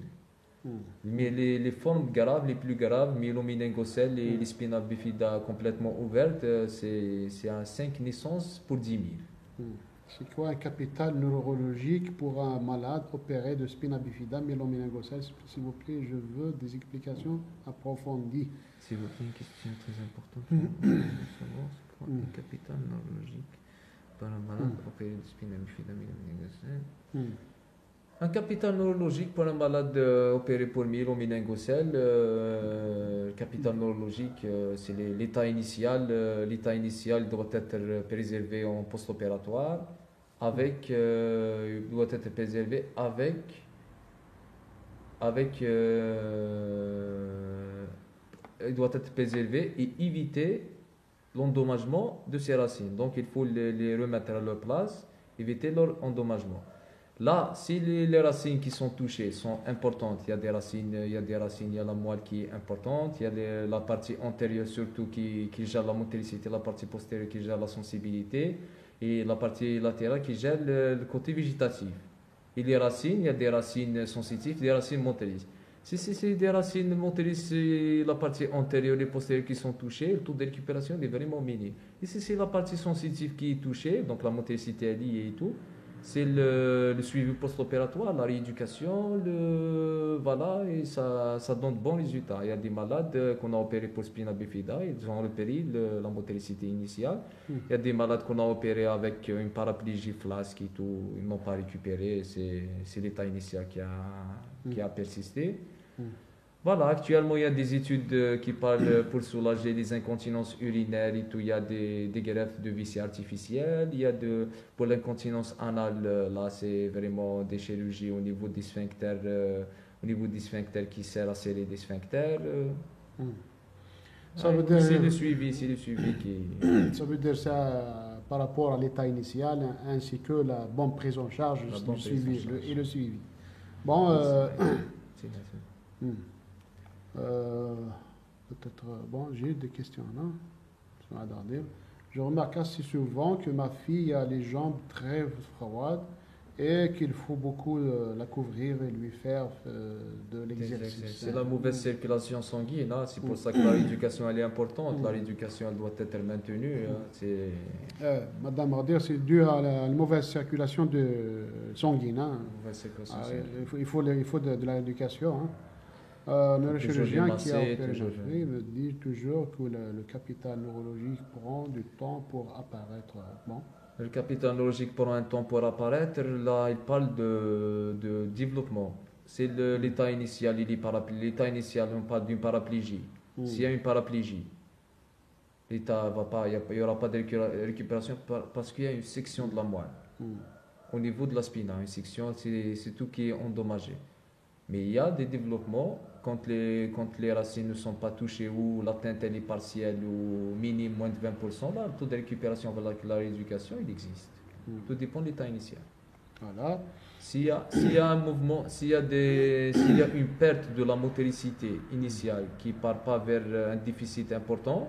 Mais les formes graves, les plus graves, myéloméningocèle et les spina bifida complètement ouvertes, c'est à 5 naissances pour 10 000. C'est quoi un capital neurologique pour un malade opéré de spina bifida, myéloméningocèle? S'il vous plaît, je veux des explications approfondies. S'il vous plaît, une question très importante. Savoir c'est quoi un capital neurologique pour un malade opéré de spina bifida, myéloméningocèle? Un capital neurologique pour un malade opéré pour myélomyningocèle, le capital neurologique, c'est l'état initial. L'état initial doit être préservé en post-opératoire, il doit être préservé il doit être préservé et éviter l'endommagement de ces racines. Donc il faut les remettre à leur place, éviter leur endommagement. Là, si les racines qui sont touchées sont importantes, il y a des racines, il y a la moelle qui est importante, il y a la partie antérieure surtout qui gère la motricité, la partie postérieure qui gère la sensibilité et la partie latérale qui gère le côté végétatif. Et les racines, il y a des racines sensitives, des racines motrices. Si c'est des racines motrices, c'est la partie antérieure et postérieure qui sont touchées, le taux de récupération est vraiment minime. Et si c'est la partie sensitive qui est touchée, donc la motricité est liée et tout, c'est le suivi post-opératoire, la rééducation, voilà, et ça donne de bons résultats. Il y a des malades qu'on a opérés pour spina bifida, ils ont repéré la motricité initiale. Il y a des malades qu'on a opérés avec une paraplégie flasque et tout, ils n'ont pas récupéré, c'est l'état initial qui a persisté. Voilà, actuellement, il y a des études qui parlent pour soulager les incontinences urinaires et tout. Il y a des greffes de vessie artificielles. Pour l'incontinence anale, là, c'est vraiment des chirurgies au niveau des sphincters, qui sert à serrer des sphincters. Ça veut dire, c'est le suivi qui... Ça veut dire ça par rapport à l'état initial ainsi que la bonne prise en charge, et le suivi. Bon, peut-être, bon, j'ai des questions là. Je remarque assez souvent que ma fille a les jambes très froides et qu'il faut beaucoup la couvrir et lui faire de l'exercice. C'est la mauvaise circulation sanguine, hein. C'est pour ça que la rééducation elle est importante. La rééducation elle doit être maintenue. Hein. Madame Radir, c'est dû à la mauvaise circulation sanguine. Hein. Il faut de la rééducation. Hein. Un neurochirurgien qui a opéré ma fille me dit toujours que le capital neurologique prend du temps pour apparaître. Bon. Le capital neurologique prend un temps pour apparaître. Là, il parle de développement. C'est l'état initial. L'état initial, on parle d'une paraplégie. S'il y a une paraplégie, l'état va pas, il n'y aura pas de récupération parce qu'il y a une section de la moelle. Au niveau de la spina, une section, c'est tout qui est endommagé. Mais il y a des développements quand les racines ne sont pas touchées ou l'atteinte elle est partielle ou minime, moins de 20%, là, le taux de récupération avec la rééducation, il existe. Tout dépend de l'état initial. Voilà. S'il y a un mouvement, s'il y a une perte de la motricité initiale qui ne part pas vers un déficit important,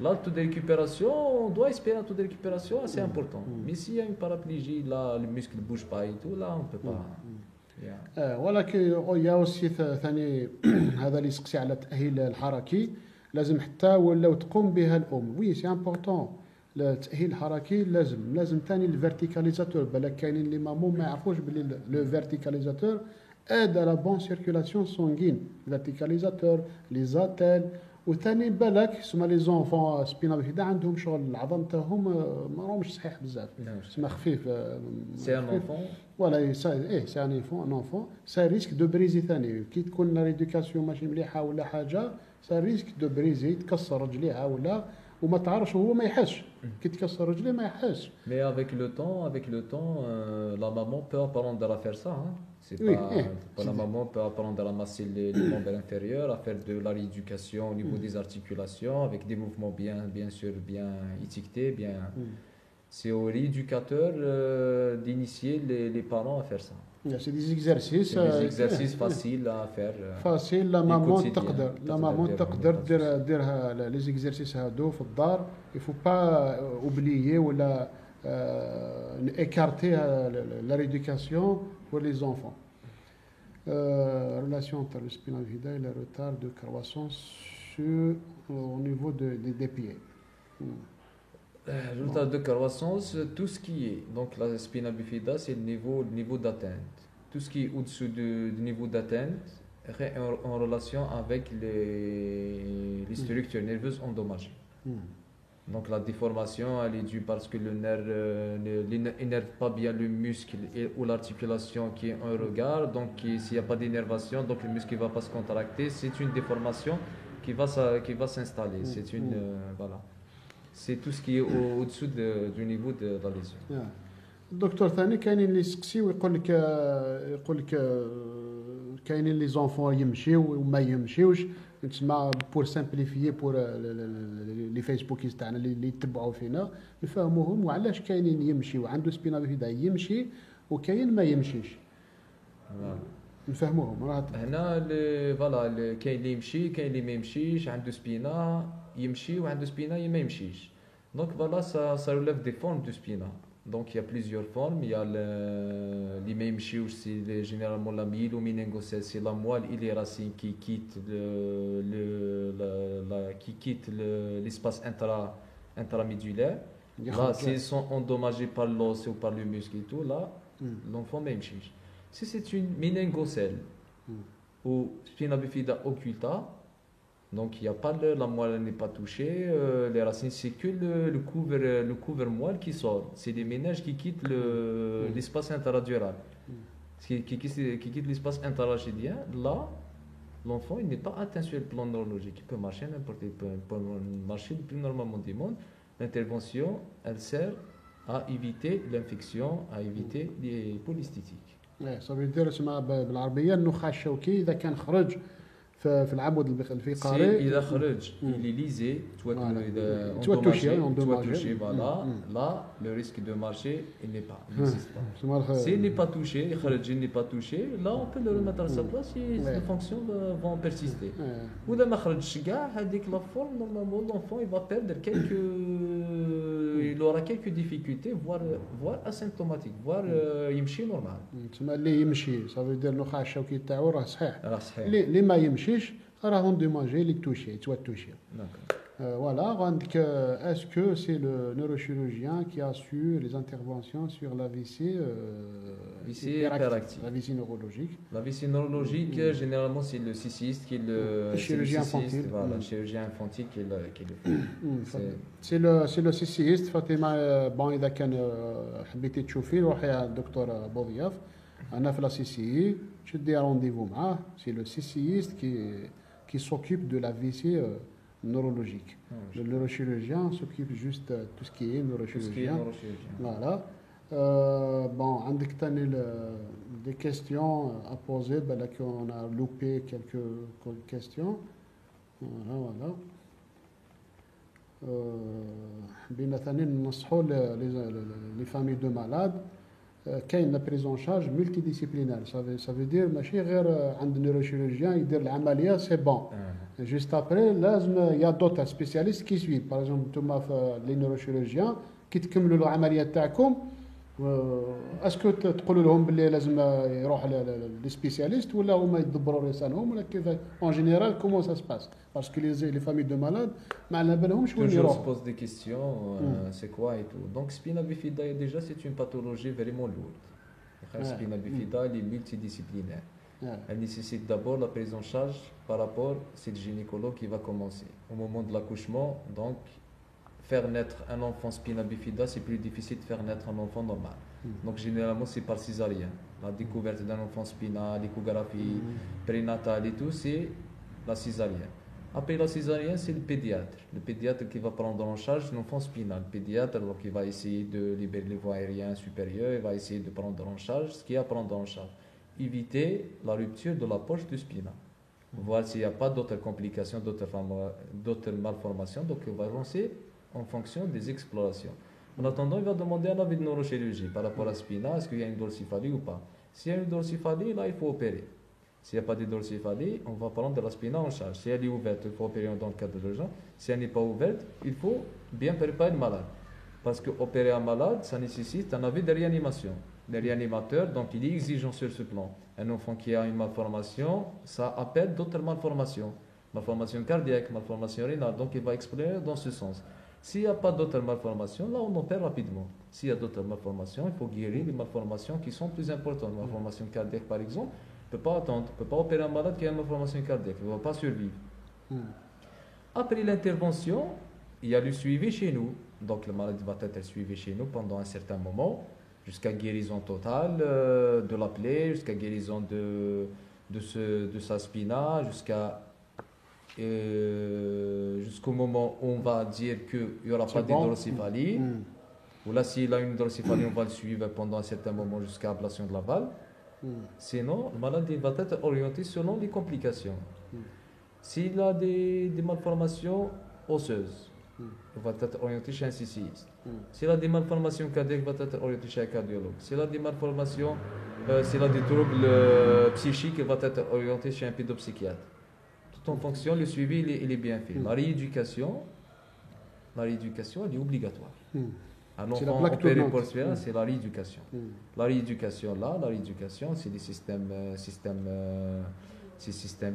là, le taux de récupération, on doit espérer un taux de récupération assez important. Mais s'il y a une paraplégie, là, le muscle ne bouge pas et tout, là, on ne peut pas. ولكن يا aussi ثاني هذا اللي يسقسي على التأهيل الحركي لازم حتى ولو تقوم بها الأم وي سي امبورطون التأهيل الحركي لازم ثاني الفيرتيكاليزاتور بالك كاينين اللي مامون ما يعرفوش باللي لو فيرتيكاليزاتور aide à la bonne circulation sanguine verticalisateur les attelles وثاني بالك سما لي زونفون سبينا بفيدا عندهم شغل العظم تاعهم ما راهمش صحيح بزاف سما خفيف سي ان انفون فوالا سي ان انفون سا ريسك دو بريزي ثاني كي تكون لا ريديكاسيون ماشي مليحه ولا حاجه سا ريسك دو بريزي تكسر رجليها ولا وما تعرفش هو ما يحسش كي تكسر رجليه ما يحسش mais avec le temps la maman peut apprendre à faire ça hein. La maman peut apprendre à masser les membres inférieurs, à faire de la rééducation au niveau des articulations avec des mouvements bien sûr bien étiquetés, bien. C'est au rééducateur d'initier les parents à faire ça. C'est des exercices faciles à faire. Facile la maman تقدر ديرها les exercices هادو في الدار. Il faut pas oublier ou écarter la rééducation pour les enfants. Relation entre le spina bifida et le retard de croissance au niveau des pieds. Le retard de croissance, tout ce qui est, donc la spina bifida, c'est le niveau d'atteinte. Tout ce qui est au-dessus du niveau d'atteinte est en relation avec les structures nerveuses endommagées. Donc la déformation, elle est due parce que le nerf n'innerve pas bien le muscle ou l'articulation qui est un regard. Donc s'il n'y a pas d'énervation, donc le muscle ne va pas se contracter. C'est une déformation qui va s'installer. C'est une voilà. C'est tout ce qui est au-dessous du niveau de la lésion. الدكتور ثاني كاينين اللي يسقسي ويقول لك كاينين لي زونفون يمشيو وما يمشيوش تسمى بور سامبليفيي بور لي فيسبوكيز تاعنا اللي يتبعوا فينا نفهموهم وعلاش كاينين يمشيو عنده سبينا بيفيدا يمشي وكاين ما يمشيش نفهموهم راه هنا فوالا كاين اللي يمشي كاين اللي ما يمشيش عنده سبينا يمشي وعنده سبينا ما يمشيش دونك فوالا ça relève des formes de spina. Donc il y a plusieurs formes. Il y a l'hymémchiouche, c'est généralement la myéloméningocèle, c'est la moelle et les racines qui quittent l'espace intramédulaire. Là, s'ils sont endommagés par l'os ou par le muscle et tout, là, l'enfant m'emchiche. Si c'est une méningocèle ou spina bifida occulta, donc il y a pas la moelle n'est pas touchée, les racines c'est que le couvre moelle qui sort. C'est des méninges qui quittent l'espace interadural, qui quitte l'espace interrachidien. Là, l'enfant il n'est pas atteint sur le plan neurologique. Il peut marcher n'importe où, il peut marcher le plus normalement du monde. L'intervention, elle sert à éviter l'infection, à éviter les polysthétiques. ça veut dire اسمها بالعربيه النخاع الشوكي اذا كان خرج في العمود الفقري اذا خرج اللي ليزي touché voilà là le risque de marcher il n'est pas n'existe pas. S'il n'est pas touché il n'est pas touché, là on peut le remettre à sa place et les fonctions vont persister. Ou là ما خرجش كاع هذيك la forme normalement l'enfant il va perdre il aura quelques difficultés voire asymptomatiques voire يمشي نورمال. تسمى اللي يمشي ça veut dire النخاع الشوكي تاعو راه صحيح اللي ما يمشيش راه اندوماجي اللي توشي توشي. Voilà, donc est-ce que c'est le neurochirurgien qui assure les interventions sur la VC hyperactive, la VC neurologique? La VC neurologique, généralement, c'est le céciste qui est le chirurgien infantile. Voilà, le chirurgien infantile qui le fait. C'est le céciste. Fatima, bon, إذا كان حبيتي تشوفي روحي على الدكتور بوضياف. أنا في la CCI, je dis rendez-vous معاه. C'est le céciste qui s'occupe de la VC neurologique. Le neurochirurgien s'occupe juste de tout ce qui est neurochirurgien. Voilà. Bon, عندك تاني des questions à poser, ben là qu'on a loupé quelques questions. Voilà. بينا ثاني ننصحوا les familles de malades. كاين لا بريزون شارج ملتي ديسيبلينير ça veut dire ماشي غير عند النيروشيرورجيان يدير العمليه سي بون جوست ابري لازم يا دوتر سبيسياليست كي سوي باغ اكزومبل نتوما في لي نيروشيرورجيان كي تكملوا العمليه تاعكم اسكو تقولوا لهم باللي لازم يروح لي سبيسياليست ولا هما يدبروا رسالهم ولا كيف اون جينيرال كومون سا سباس باسكو لي فامي دو مالاد ما على بالهمش وين يروحوا. Je pose des questions, c'est quoi et tout. Donc spina bifida déjà c'est une pathologie vraiment lourde. Spina bifida elle est multidisciplinaire. Elle nécessite d'abord la prise en charge par rapport à cette gynécologue qui va commencer au moment de l'accouchement. Donc faire naître un enfant spina bifida, c'est plus difficile de faire naître un enfant normal. Donc généralement c'est par césarienne. La découverte d'un enfant spina, l'échographie prénatale et tout, c'est la césarienne. Après la césarienne, c'est le pédiatre. Le pédiatre qui va prendre en charge l'enfant spinal. Le pédiatre, donc, il va essayer de libérer les voies aériennes supérieures, il va essayer de prendre en charge ce qu'il y a à prendre en charge. Éviter la rupture de la poche du spina. Voir s'il n'y a pas d'autres complications, d'autres malformations. Donc il va lancer en fonction des explorations. En attendant, il va demander un avis de neurochirurgie par rapport à la spina, est-ce qu'il y a une dorsiphalie ou pas. S'il y a une dorsiphalie, là il faut opérer. S'il n'y a pas de dorsiphalie, on va prendre la spina en charge. Si elle est ouverte, il faut opérer dans le cadre de l'urgence. Si elle n'est pas ouverte, il faut bien préparer le malade. Parce qu'opérer un malade, ça nécessite un avis de réanimation. Le réanimateur, donc il est exigeant sur ce plan. Un enfant qui a une malformation, ça appelle d'autres malformations. Malformation cardiaque, malformation rénale, donc il va explorer dans ce sens. S'il n'y a pas d'autres malformations, là on opère rapidement. S'il y a d'autres malformations, il faut guérir les malformations qui sont plus importantes. Malformation cardiaque par exemple, on ne peut pas attendre, on ne peut pas opérer un malade qui a une malformation cardiaque, il ne va pas survivre. Après l'intervention, il y a le suivi chez nous. Donc, le malade va être suivi chez nous pendant un certain moment, jusqu'à guérison totale de la plaie, jusqu'à guérison de sa spina, jusqu'au moment où on va dire qu'il n'y aura pas d'hydrocéphalie. Ou là, s'il a une hydrocéphalie, on va le suivre pendant un certain moment jusqu'à l'ablation de la valve. Sinon, le malade va être orienté selon les complications. S'il a des malformations osseuses, il va être orienté chez un CCiste. S'il a des malformations cardiaques, il va être orienté chez un cardiologue. S'il a des malformations, s'il a des troubles psychiques, il va être orienté chez un pédopsychiatre. Tout en fonction, le suivi il est bien fait. La rééducation, elle est obligatoire. Un enfant opéré pour cela, c'est la rééducation. La rééducation, c'est des systèmes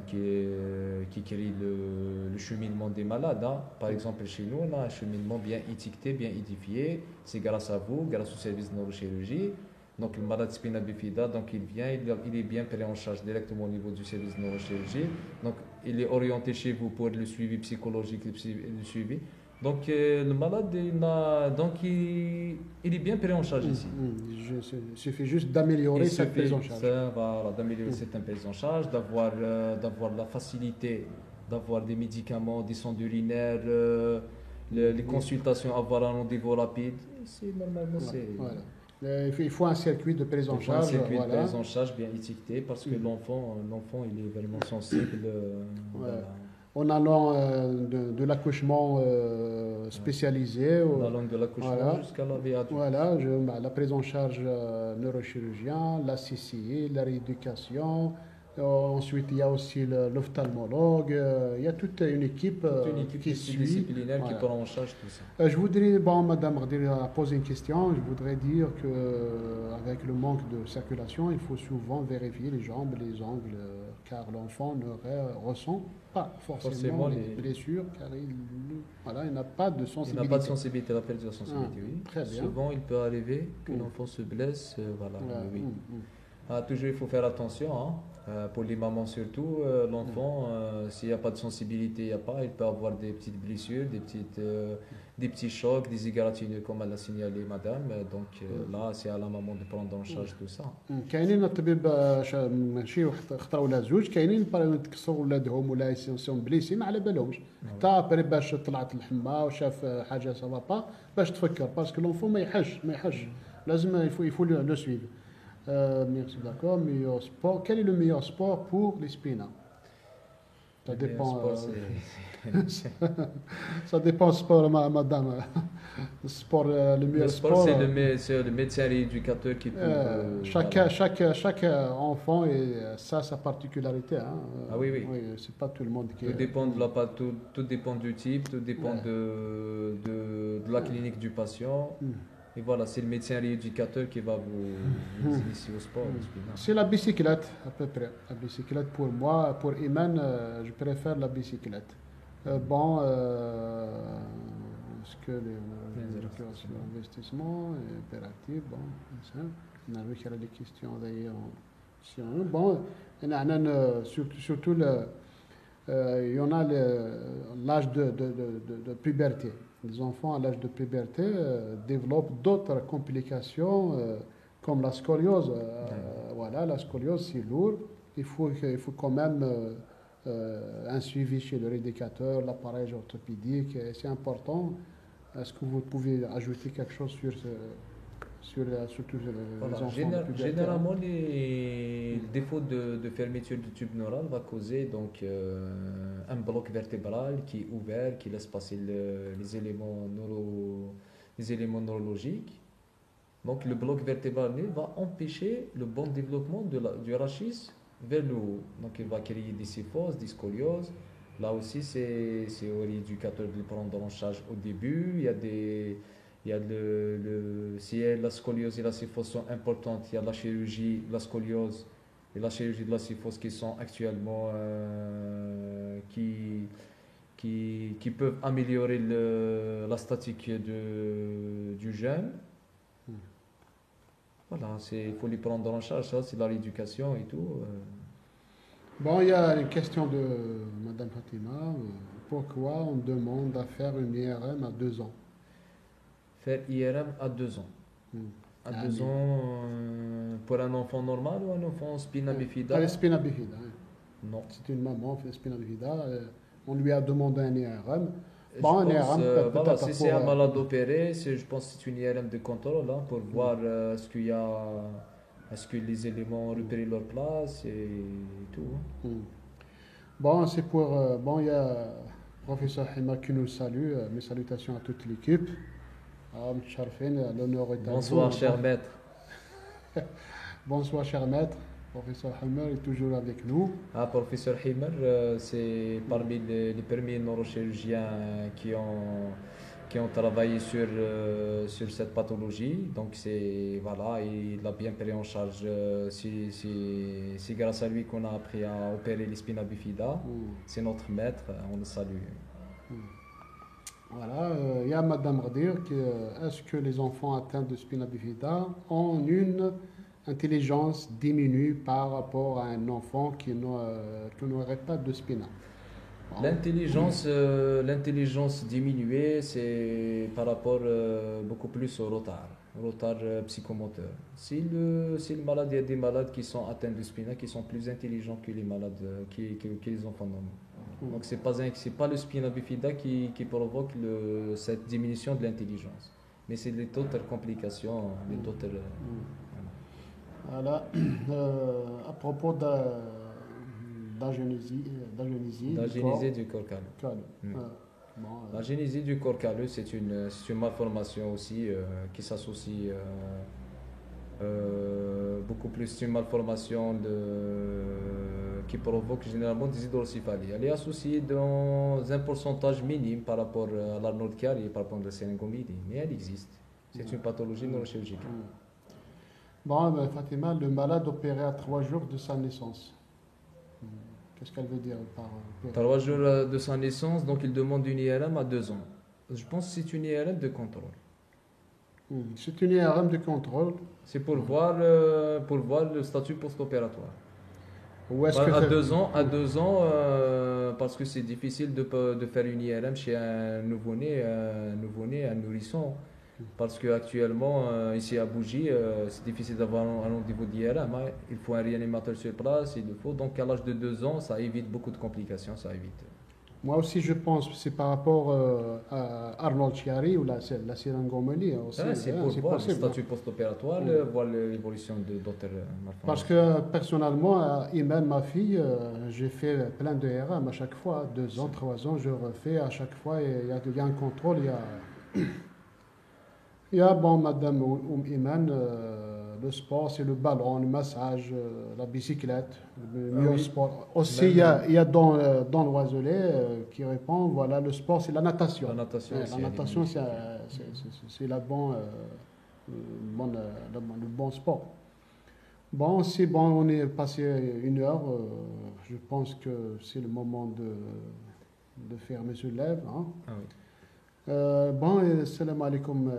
qui créent le cheminement des malades. Hein. Par exemple, chez nous, on a un cheminement bien étiqueté, bien édifié. C'est grâce à vous, grâce au service de neurochirurgie. Donc, le malade spina bifida, donc il vient, il est bien pris en charge directement au niveau du service de neurochirurgie. Donc, il est orienté chez vous pour le suivi psychologique, le suivi. Donc, le malade, il est bien pris en charge ici. Il suffit juste d'améliorer cette prise en charge. Voilà, d'améliorer cette prise en charge, d'avoir la facilité, d'avoir des médicaments, des sondes urinaires, les consultations, avoir un rendez-vous rapide. C'est normalement, voilà. Il faut un circuit de prise en charge. Un circuit de prise en charge bien étiqueté parce que l'enfant, il est vraiment sensible. Voilà. En allant de l'accouchement spécialisé. En allant de l'accouchement jusqu'à la vie adulte. Voilà, la prise en charge neurochirurgien, la CCI, la rééducation. Ensuite, il y a aussi l'ophtalmologue. Il y a toute une équipe qui suit. Disciplinaire qui prend en charge tout ça. Je voudrais, Madame Ghadiri a posé une question. Je voudrais dire qu'avec le manque de circulation, il faut souvent vérifier les jambes, les ongles, car l'enfant ne ressent pas forcément les blessures, car il n'a pas de sensibilité. Il n'a pas de sensibilité, la perte de la sensibilité, oui. Très bien. Souvent, il peut arriver que l'enfant se blesse. Oui. Toujours, il faut faire attention, pour les mamans surtout. L'enfant, s'il n'y a pas de sensibilité, il peut avoir des petites blessures, des petits chocs, des égratignures, comme elle a signalé madame. Donc là, c'est à la maman de prendre en charge tout ça. كاينين الطبيب ماشي خطره ولا زوج كاينين تكسروا ولادهم ولا يسون بليسي ما على بالهمش حتى بري باش طلعت الحمى وشاف حاجه سافا با باش تفكر باسكو لونفون ما يحش لازم يفو لو سويفي. Merci, d'accord. Meilleur sport. Quel est le meilleur sport pour les spinas? Ça dépend. Ça dépend sport, madame. Le meilleur sport. C'est le médecin rééducateur qui peut. Chaque enfant et sa particularité. Oui. C'est pas tout le monde qui. Tout dépend du type, tout dépend de la clinique du patient. Et voilà, c'est le médecin rééducateur qui va vous initier au sport. C'est la bicyclette, à peu près. La bicyclette, pour moi, pour Iman, je préfère la bicyclette. Est-ce que l'investissement est impératif? On a vu qu'il y a des questions d'ailleurs. Surtout, il y en a l'âge de puberté. Les enfants à l'âge de puberté développent d'autres complications comme la scoliose. La scoliose, c'est lourd. Il faut quand même un suivi chez le rééducateur, l'appareil orthopédique. C'est important. Est-ce que vous pouvez ajouter quelque chose surtout les enfants de puberté? Généralement, le défaut de fermeture du tube neural va causer donc un bloc vertébral qui est ouvert, qui laisse passer les éléments neurologiques. Donc le bloc vertébral va empêcher le bon développement du rachis vers le haut. Donc il va créer des cyphoses, des scolioses. Là aussi, c'est au rééducateur de le prendre en charge au début. Si la scoliose et la cyphose sont importantes, il y a la chirurgie, la scoliose et la chirurgie de la cyphose qui sont actuellement qui peuvent améliorer la statique du jeune. Voilà, il faut les prendre en charge, ça c'est la rééducation et tout. Il y a une question de Madame Fatima. pourquoi on demande à faire une IRM à 2 ans. Faire IRM à 2 ans. À 2 ans, pour un enfant normal ou un enfant spina bifida? Allez, spina bifida. Non. C'est une maman qui fait spina bifida. On lui a demandé un IRM. Je Bon, un pense, IRM, voilà, peut-être si c'est un pour, malade opéré, je pense que c'est une IRM de contrôle hein, pour voir est-ce que les éléments ont repéré leur place et tout. Bon, c'est pour. Bon, il y a le professeur Hima qui nous salue. Mes salutations à toute l'équipe. L'honneur est à Bonsoir, vous. cher maître. Bonsoir, cher maître. Professeur Hima est toujours avec nous. Ah, professeur Himer, c'est parmi les premiers neurochirurgiens qui ont travaillé sur cette pathologie. Donc, voilà, il a bien pris en charge. C'est grâce à lui qu'on a appris à opérer les spina bifida. C'est notre maître, on le salue. Voilà, il y a Madame Radir qui est-ce que les enfants atteints de spina bifida ont une intelligence diminue par rapport à un enfant qui n'aurait pas de spina? Bon. L'intelligence diminuée, c'est par rapport beaucoup plus au retard psychomoteur. Si le malade, il y a des malades qui sont atteints de spina qui sont plus intelligents que les malades, que les enfants normaux. Donc c'est pas le spina bifida qui provoque cette diminution de l'intelligence, mais c'est les autres complications, les autres. Voilà. À propos d'agénésie du corps calleux. Bon, La génésie du corps calleux, c'est une malformation aussi qui s'associe beaucoup plus. C'est une malformation qui provoque généralement des hydrocéphalies. Elle est associée dans un pourcentage minime par rapport à l'Arnold Chiari et par rapport à la syringomyélie, mais elle existe. C'est une pathologie neurochirurgicale. Bon, ben, Fatima, le malade opéré à 3 jours de sa naissance. Qu'est-ce qu'elle veut dire par 3 jours de sa naissance, donc il demande une IRM à 2 ans. Je pense que c'est une IRM de contrôle. C'est une IRM de contrôle. C'est pour voir le statut post-opératoire. À 2 ans, parce que c'est difficile de faire une IRM chez un nouveau-né, un nourrisson. Parce qu'actuellement, ici à Bougie, c'est difficile d'avoir un rendez-vous d'IRM. Il faut un réanimateur sur place, il le faut. Donc à l'âge de 2 ans, ça évite beaucoup de complications, ça évite. Moi aussi, je pense que c'est par rapport à Arnold Chiari ou la syringomyélie. C'est pour voir le statut post-opératoire, voir l'évolution d'autres malformations. Parce que personnellement, Iman, ma fille, j'ai fait plein de IRM à chaque fois. 2 ans, 3 ans, je refais à chaque fois. Il y a un contrôle, il y a, bon, Madame Iman, le sport, c'est le ballon, le massage, la bicyclette, le meilleur sport. Aussi, il y a dans l'oiselet qui répond, voilà, le sport, c'est la natation. La natation, c'est le bon sport. Bon, c'est bon, on est passé 1 heure. Je pense que c'est le moment de fermer ce live. Hein. Ah oui. Bon, السلام عليكم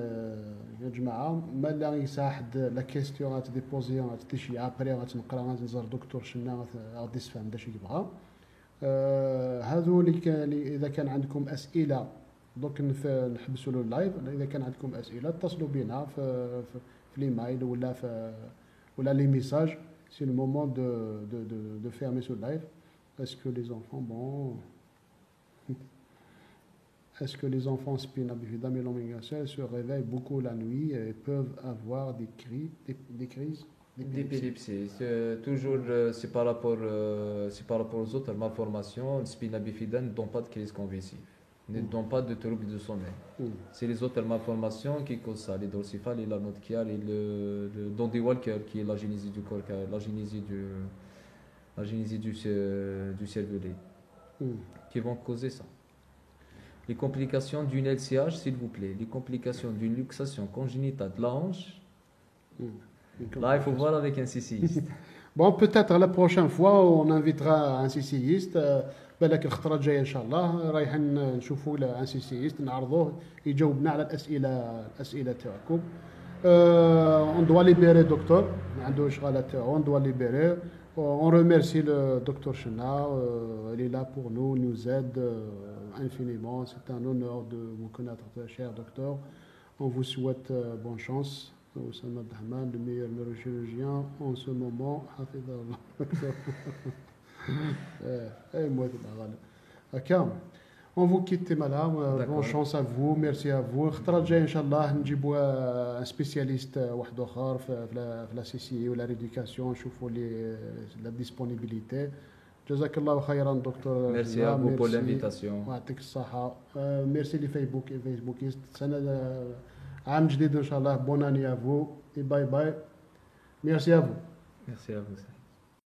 يا جماعة. ما يساعد لا كيستيون غتديبوزي غتديشي ابري غتنقرا غنزور دكتور شنا غادي يسفهم داش يبغى. هذو اللي اذا كان عندكم اسئله دوك نحبسوا له اللايف. اذا كان عندكم اسئله اتصلوا بنا في ليمايل ولا لي ميساج. سي لو مومون دو فيرمي سو اللايف. Est-ce que les enfants Est-ce que les enfants spina bifida myeloméningitis se réveillent beaucoup la nuit et peuvent avoir des crises d'épilepsie? C'est par rapport aux autres malformations. Le spina bifida ne donne pas de crise convulsive, ne donne pas de troubles de sommeil. C'est les autres malformations qui causent ça, l'hydrocéphale, l'Arnold Chiari, le Dandy Walker qui est la génésie du corps, la génésie du cervelet, qui vont causer ça. Les complications d'une LCH, s'il vous plaît, les complications d'une luxation congénitale de la hanche, là, il faut voir avec un CCiste. Bon, peut-être la prochaine fois, on invitera un CCiste. بالك الخطرة الجاية إن شاء الله رايحين نشوفوا ان CCiste نعرضوه يجاوبنا على الأسئلة تاعكم. On doit libérer docteur, عنده إشغالات تاعو, on doit libérer. On remercie le docteur Chena, il est là pour nous aide. infiniment. C'est un honneur de vous connaître, cher docteur. On vous souhaite bonne chance. Oussama Abdelrahman, le meilleur neurochirurgien en ce moment. Hafidallah. On vous quitte madame, bonne chance à vous, merci à vous. الخطرة الجاية إن شاء الله نجيبوا un spécialiste واحد آخر في la CCI ou la rééducation نشوفوا la disponibilité. جزاك الله خيرا دكتور. Merci à vous pour l'invitation. ويعطيك الصحة. ميرسي فيسبوكيست. سنة عام جديد إن شاء الله. بون أني à vous et bye bye. Merci à vous. Merci à vous.